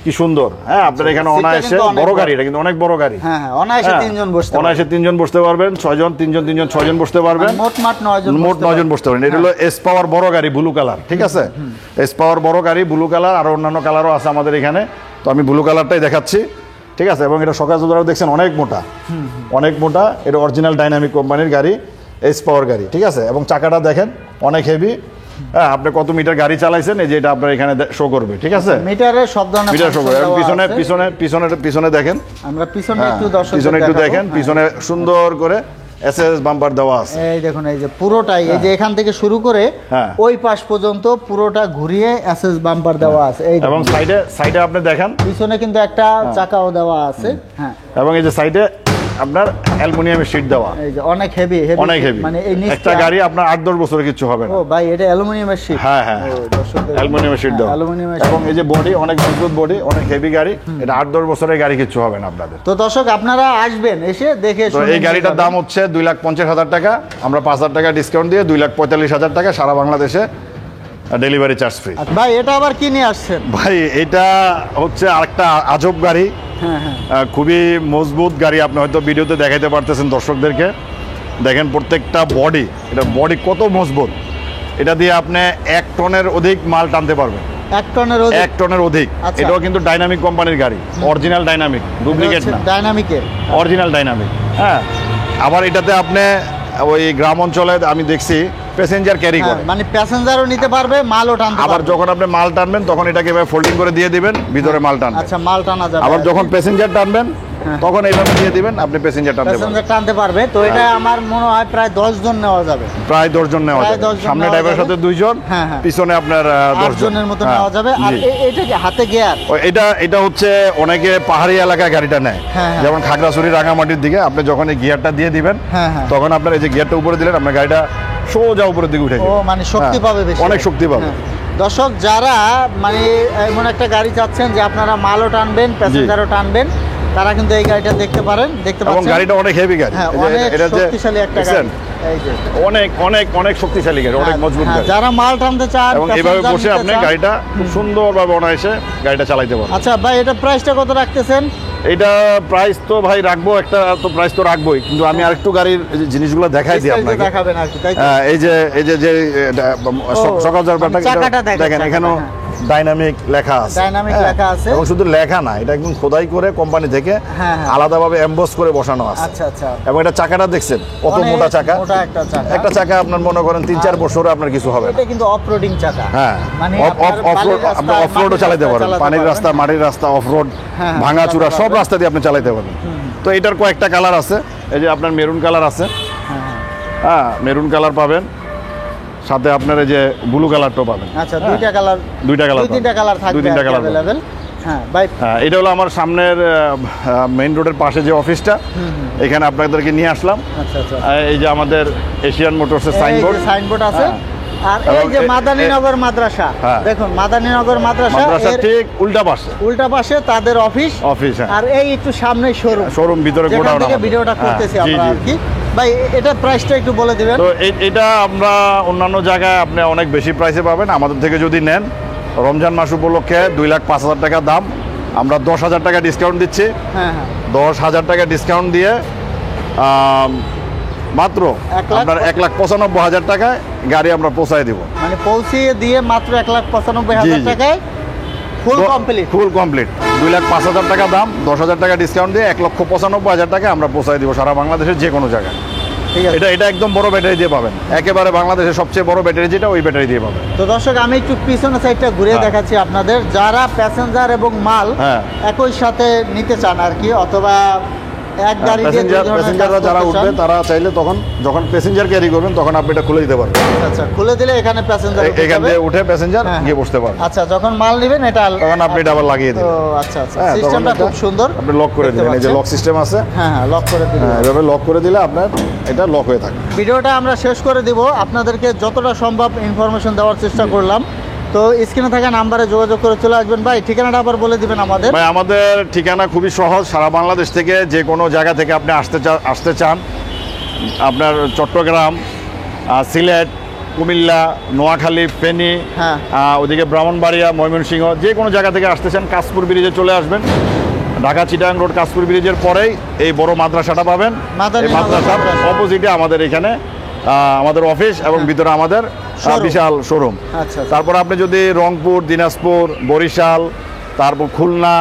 কি সুন্দর। হ্যাঁ, আপনার এখানে সিটটা অনায়াসে কিন্তু অনেক বড় বড়। গাড়ি, এটা কিন্তু অনেক বড় গাড়ি। হ্যাঁ, অনায়াসে হ্যাঁ, 3 জন বসতে পারবে। অনায়াসে 3 জন বসতে পারবেন, 6 জন, 3 জন 3 জন 6 জন বসতে পারবেন, মোট 9 জন মোট 9 জন বসতে পারেন। এটা হলো এস পাওয়ার বড় গাড়ি, ব্লু কালার, ঠিক আছে? এস পাওয়ার বড় গাড়ি, ব্লু কালার, আর অন্যান্য কালারও আছে আমাদের এখানে। তো আমি ব্লু কালারটাই দেখাচ্ছি, ঠিক আছে? এবং এটা সকাল ধরে দেখছেন অনেক মোটা, অনেক মোটা। এটা অরিজিনাল ডাইনামিক কোম্পানির গাড়ি, এস পাওয়ার গাড়ি, ঠিক আছে? এবং চাকাটা দেখেন অনেক হেভি। হ্যাঁ, আপনি কত মিটার গাড়ি চালাইছেন এই যে এটা আপনার এখানে শো করবে, ঠিক আছে? মিটারে সব ধরনের মিটার শো function করবে। এবং দেওয়া পিছনে আছে। পিছনে পিছনে পিছনে দেখেন, আমরা পিছনে হ্যাঁ, একটু দর্শকদের পিছনে একটু দেখাবো। দেখেন, হ্যাঁ। পিছনে সুন্দর করে এসএস বাম্পার দেওয়া আছে। এই দেখুন, এই যে পুরোটাই, এই যে এখান থেকে শুরু করে হ্যাঁ। ওই পাশ পর্যন্ত পুরোটা ঘুরিয়ে এসএস বাম্পার দেওয়া আছে। এই এবং দেখুন, সাইডে আপনি দেখেন, পিছনে কিন্তু একটা চাকাও দেওয়া আছে। হ্যাঁ, এবং এই যে সাইডে আপনার অ্যালুমিনিয়ামের শীট দেওয়া, এই যে অনেক হেভি, অনেক হেভি। মানে এই নিচটা। একটা গাড়ি আপনার 8-10 বছরে কিছু হবে না। ও ভাই, এটা অ্যালুমিনিয়ামের শীট। হ্যাঁ, হ্যাঁ, অ্যালুমিনিয়ামের শীট দেওয়া, অ্যালুমিনিয়ামের এবং এই যে বডি অনেক মজবুত বডি, অনেক হেভি গাড়ি। এটা 8-10 বছরের গাড়ি, কিছু হবে না আপনাদের। তো দর্শক, আপনারা আসবেন, এসে দেখে তো শুনে এই গাড়িটার নিয়ে দাম হচ্ছে 2,50,000 টাকা। আমরা 5,000 টাকা ডিসকাউন্ট দিয়ে 2,45,000 টাকা, সারা বাংলাদেশে ডেলিভারি চার্জ ফ্রি। যাবেন। ভাই, এটা আবার কি নিয়ে আসছেন? ভাই, এটা হচ্ছে আরেকটা আজব গাড়ি, হ্যাঁ, হ্যাঁ। খুবই মজবুত গাড়ি। আপনি হয়তো ভিডিওতে দেখাইতে পারতেছেন দর্শকদেরকে, দেখেন প্রত্যেকটা বডি, এটা বডি কত মজবুত। এটা দিয়ে আপনি 1 টনের অধিক মাল টানতে পারবেন, 1 টনের 1 টনের অধিক। আচ্ছা। এটাও কিন্তু ডাইনামিক কোম্পানির গাড়ি, অরিজিনাল ডাইনামিক, ডুপ্লিকেট না, ডাইনামিকের। Original dynamic. হ্যাঁ, আবার এটাতে আপনি ওই গ্রাম অঞ্চলে আমি দেখছি প্যাসেঞ্জার ক্যারি করে, মানে প্যাসেঞ্জারও নিতে পারবে, মালও টানতে আবার পারবে। যখন আপনি মাল টানবেন তখন এটাকে ফোল্ডিং করে দিয়ে দিবেন, ভিতরে মাল টানবেন। আচ্ছা, মাল টানা যাবে। আবার যখন প্যাসেঞ্জার টানবেন তখন এইভাবে দিয়ে দিবেন, আপনি প্যাসেঞ্জার টানতে পারবেন। প্যাসেঞ্জার টানতে পারবে। তো এটা আমার মনে হয় প্রায় 10 জন নেওয়া যাবে। প্রায় 10 জন নেওয়া প্রায় যাবে। 10 জন সামনে নেওয়া ড্রাইভারের যাবে। সাথে 2 জন, হ্যাঁ, হ্যাঁ। পিছনে আপনার 10 8 জনের মতো নেওয়া যাবে। আর এটা কি হাতে গিয়ার? এটা হচ্ছে অনেকে পাহাড়ি এলাকায় গাড়িটা নেয়, হ্যাঁ, হ্যাঁ। যেমন খাগড়াছড়ি, রাঙামাটির দিকে। আপনি যখন এই গিয়ারটা দিয়ে দিবেন, হ্যাঁ, হ্যাঁ। তখন আপনার এই যে গিয়ারটা উপরে দিলেন, আপনার গাড়িটা সোজা উপরের দিকে উঠে ও, যাবে। মানে শক্তি হ্যাঁ, পাবে বেশি। অনেক শক্তি পাবে। হ্যাঁ। দর্শক, যারা মানে এমন একটা গাড়ি চাচ্ছেন যে আপনারা মালও টানবেন, প্যাসেঞ্জারও টানবেন, তারা কিন্তু এই গাড়িটা দেখতে পারেন। দেখতে এবং পাচ্ছেন গাড়িটা অনেক হেভি গাড়ি। হ্যাঁ, এই যে অনেক এটা যে শক্তিশালী একটা গাড়ি। দেখছেন, এই যে অনেক অনেক অনেক শক্তিশালী গাড়ি, অনেক মজবুত হ্যাঁ, গাড়ি। যারা মাল টানতে চান, এবং এইভাবে প্যাসেঞ্জার বসে নিতে আপনি চান। গাড়িটা খুব সুন্দরভাবে অনায়াসে গাড়িটা চালাইতে পারবেন। আচ্ছা ভাই, এটা প্রাইসটা কত রাখতেছেন? এটা প্রাইস তো ভাই রাখবো, একটা তো প্রাইস তো রাখবোই, কিন্তু আমি আরেকটু গাড়ির এই যে জিনিসগুলো দেখাই দিই বিস্তারিত আপনাকে। দেখাবেন আর কি, তাই তো? হ্যাঁ, এই যে সকাল আমি চাকাটা দেখাচ্ছি, দেখেন, চাকাটা, এখানেও হ্যাঁ। ডাইনামিক লেখা আছে। Dynamic হ্যাঁ, লেখা আছে। এবং শুধু লেখা না, এটা একদম খোদাই করে কোম্পানি থেকে হ্যাঁ, হ্যাঁ। আলাদাভাবে এমবস করে বসানো আছে। আচ্ছা, আচ্ছা। এবং এটা চাকাটা দেখছেন কত অনেক মোটা চাকা। মোটা একটা চাকা। একটা চাকা আপনার মনে করেন 3-4 বছরে আপনার কিছু হবে না। এটা কিন্তু অফরোডিং চাকা। হ্যাঁ, মানে আপনি অফরোডও চালাতে পারবেন, পানির রাস্তা, মাটির রাস্তা, অফরোড, হ্যাঁ, ভাঙাচুরা চালাতে সব পারবেন। রাস্তা দিয়ে আপনি চালাতে পারবেন। তো এটার কয়েকটা কালার আছে, এই যে আপনার মেরুন কালার আছে, হ্যাঁ, হ্যাঁ। হ্যাঁ, মেরুন কালার পাবেন, সাথে আপনার এই যে ব্লু কালারটাও পাবেন। আচ্ছা, হ্যাঁ, দুইটা কালার, দুইটা কালার, 2-3টা কালার থাকবে 2-3টা কালার পাবেন। अवेलेबल। হ্যাঁ ভাই, হ্যাঁ, এটা হলো আমার সামনের মেইন রোডের পাশে যে অফিসটা, এখানে আপনাদেরকে নিয়ে আসলাম। আচ্ছা, আচ্ছা। এই যে আমাদের এশিয়ান মোটরসের সাইনবোর্ড, সাইনবোর্ড আছে। হ্যাঁ। আর এই এবং যে মাদানীনগর মাদ্রাসা, হ্যাঁ। দেখুন মাদানীনগর মাদ্রাসা মাদ্রাসার এর ঠিক উল্টা পাশে উল্টা পাশে তাদের অফিস। অফিস, হ্যাঁ। আর এই একটু সামনে শোরুম, শোরুম ভিতরে যেখান গোডাউন থেকে আমাদের। ভিডিওটা হ্যাঁ, করতেছি জি, আমরা জি। আর কি। ভাই, এটা প্রাইসটা একটু বলে দিবেন। তো এটা আমরা অন্যান্য জায়গায় আপনি অনেক বেশি প্রাইসে পাবেন, আমাদের থেকে যদি নেন রমজান মাস উপলক্ষে 2,05,000 টাকা দাম, আমরা 10,000 টাকা ডিসকাউন্ট দিচ্ছি। হ্যাঁ, হ্যাঁ। 10,000 টাকা ডিসকাউন্ট দিয়ে মাত্র 1,95,000 আপনার 1,95,000 টাকায় গাড়ি আমরা পৌঁছায় দিব। মানে পৌঁছিয়ে দিয়ে মাত্র 1,95,000 জি, জি। টাকায় ফুল কমপ্লিট। ফুল কমপ্লিট 2,05,000 টাকা দাম, 10,000 টাকা ডিসকাউন্ট দিয়ে 1,95,000 টাকা আমরা পৌঁছায় দিব সারা বাংলাদেশের যে কোনো জায়গায়। ঠিক আছে। এটা একদম বড় ব্যাটারি দিয়ে পাবেন, একেবারে বাংলাদেশের সবচেয়ে বড় ব্যাটারি যেটা, ওই ব্যাটারি দিয়ে পাবেন। তো দর্শক, আমি একটু পিছনের সাইডটা ঘুরে হ্যাঁ। দেখাচ্ছি আপনাদের, যারা প্যাসেঞ্জার এবং মাল হ্যাঁ। একই সাথে নিতে চান আর কি, অথবা এক গাড়ি দিয়ে দুই ধরনের প্যাসেঞ্জাররা কাজ যারা করতে উঠবে চান। তারা চাইলে তখন যখন প্যাসেঞ্জার ক্যারি করবেন তখন আপনি এটা খুলে দিতে পারবেন। আচ্ছা, খুলে দিলে এখানে প্যাসেঞ্জার এখান দিয়ে উঠে প্যাসেঞ্জার গিয়ে বসতে পারবেন। আচ্ছা, যখন মাল নেবেন এটা তখন আপনি এটা আবার লাগিয়ে ও দিবেন। আচ্ছা আচ্ছা, হ্যাঁ, তখন সিস্টেমটা এটা খুব সুন্দর। আপনি লক করে দিবেন, এই যে লক সিস্টেম আছে। হ্যাঁ হ্যাঁ, লক করে দিবেন। হ্যাঁ, এভাবে লক করে দিলে আপনার এটা লক হয়ে থাকে। ভিডিওটা আমরা শেষ করে দিব, আপনাদেরকে যতটা সম্ভব ইনফরমেশন দেওয়ার চেষ্টা করলাম। তো স্ক্রিনে থাকা নাম্বারে যোগাযোগ করে চলে আসবেন। ভাই ঠিকানাটা আবার বলে দিবেন আমাদের। ভাই আমাদের ঠিকানা খুবই সহজ, সারা বাংলাদেশ থেকে যে কোনো জায়গা থেকে আপনি আসতে চান, আপনার চট্টগ্রাম, সিলেট, কুমিল্লা, নোয়াখালী, ফেনী, হ্যাঁ। ওদিকে ব্রাহ্মণবাড়িয়া, ময়মনসিংহ, যে কোনো জায়গা থেকে আসতে চান কাশপুর ব্রিজে চলে আসবেন। ঢাকা চিটাগাং রোড কাশপুর ব্রিজের পরেই এই বড় মাদ্রাসাটা পাবেন। মাদানী এই মাদ্রাসার মাদ্রাসা। অপোজিটে আমাদের এখানে আমাদের অফিস এবং ভিতরে আমাদের Showroom। বিশাল শোরুম। আচ্ছা। তারপর আপনি যদি রংপুর, দিনাজপুর, বরিশাল, তারপর খুলনা,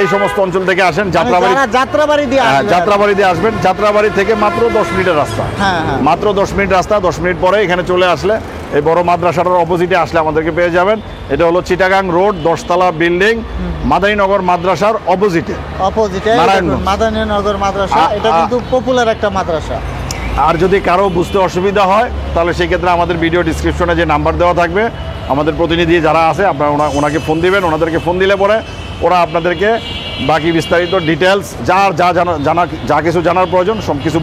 এই সমস্ত অঞ্চল থেকে আসেন, যাত্রাবাড়ি, যারা যাত্রাবাড়ি দিয়ে আসবে, যাত্রাবাড়ি দিয়ে আসবেন, যাত্রাবাড়ি থেকে মাত্র 10 মিনিটের রাস্তা। হ্যাঁ, হ্যাঁ। মাত্র 10 মিনিট রাস্তা, 10 মিনিট পরে এখানে চলে আসলে এই বড় মাদ্রাসাটার অপোজিটে আসলে আমাদেরকে পেয়ে যাবেন। এটা হলো চিটাগাং রোড 10তলা বিল্ডিং, মাদারীনগর মাদ্রাসার অপোজিটে। নারায়ণগঞ্জ। মাদানীনগর মাদ্রাসা, এটা কিন্তু পপুলার একটা মাদ্রাসা। আর যদি কারো বুঝতে অসুবিধা হয় তাহলে সেই ক্ষেত্রে আমাদের ভিডিও ডিসক্রিপশনে যে নাম্বার দেওয়া থাকবে, আমাদের প্রতিনিধি যারা আছে আপনারা ওনাকে ফোন দিবেন। ওনাদেরকে ফোন দিলে পরে ওরা আপনাদেরকে বাকি বিস্তারিত ডিটেলস যা কিছু জানার প্রয়োজন সব কিছু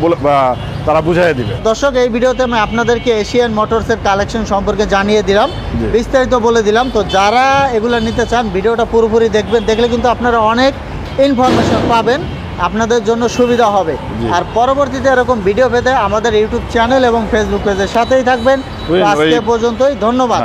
তারা বুঝিয়ে দিবে। দর্শক, এই ভিডিওতে আমি আপনাদেরকে এশিয়ান মোটরসের কালেকশন সম্পর্কে জানিয়ে দিলাম, জি। বিস্তারিত বলে দিলাম। তো যারা এগুলো নিতে চান ভিডিওটা পুরোপুরি দেখবেন, দেখলে কিন্তু আপনারা অনেক ইনফরমেশন পাবেন, আপনাদের জন্য সুবিধা হবে। জি। আর পরবর্তীতে এরকম ভিডিও পেতে আমাদের ইউটিউব চ্যানেল এবং ফেসবুক পেজের সাথেই থাকবেন। তো আজকে পর্যন্তই, ধন্যবাদ।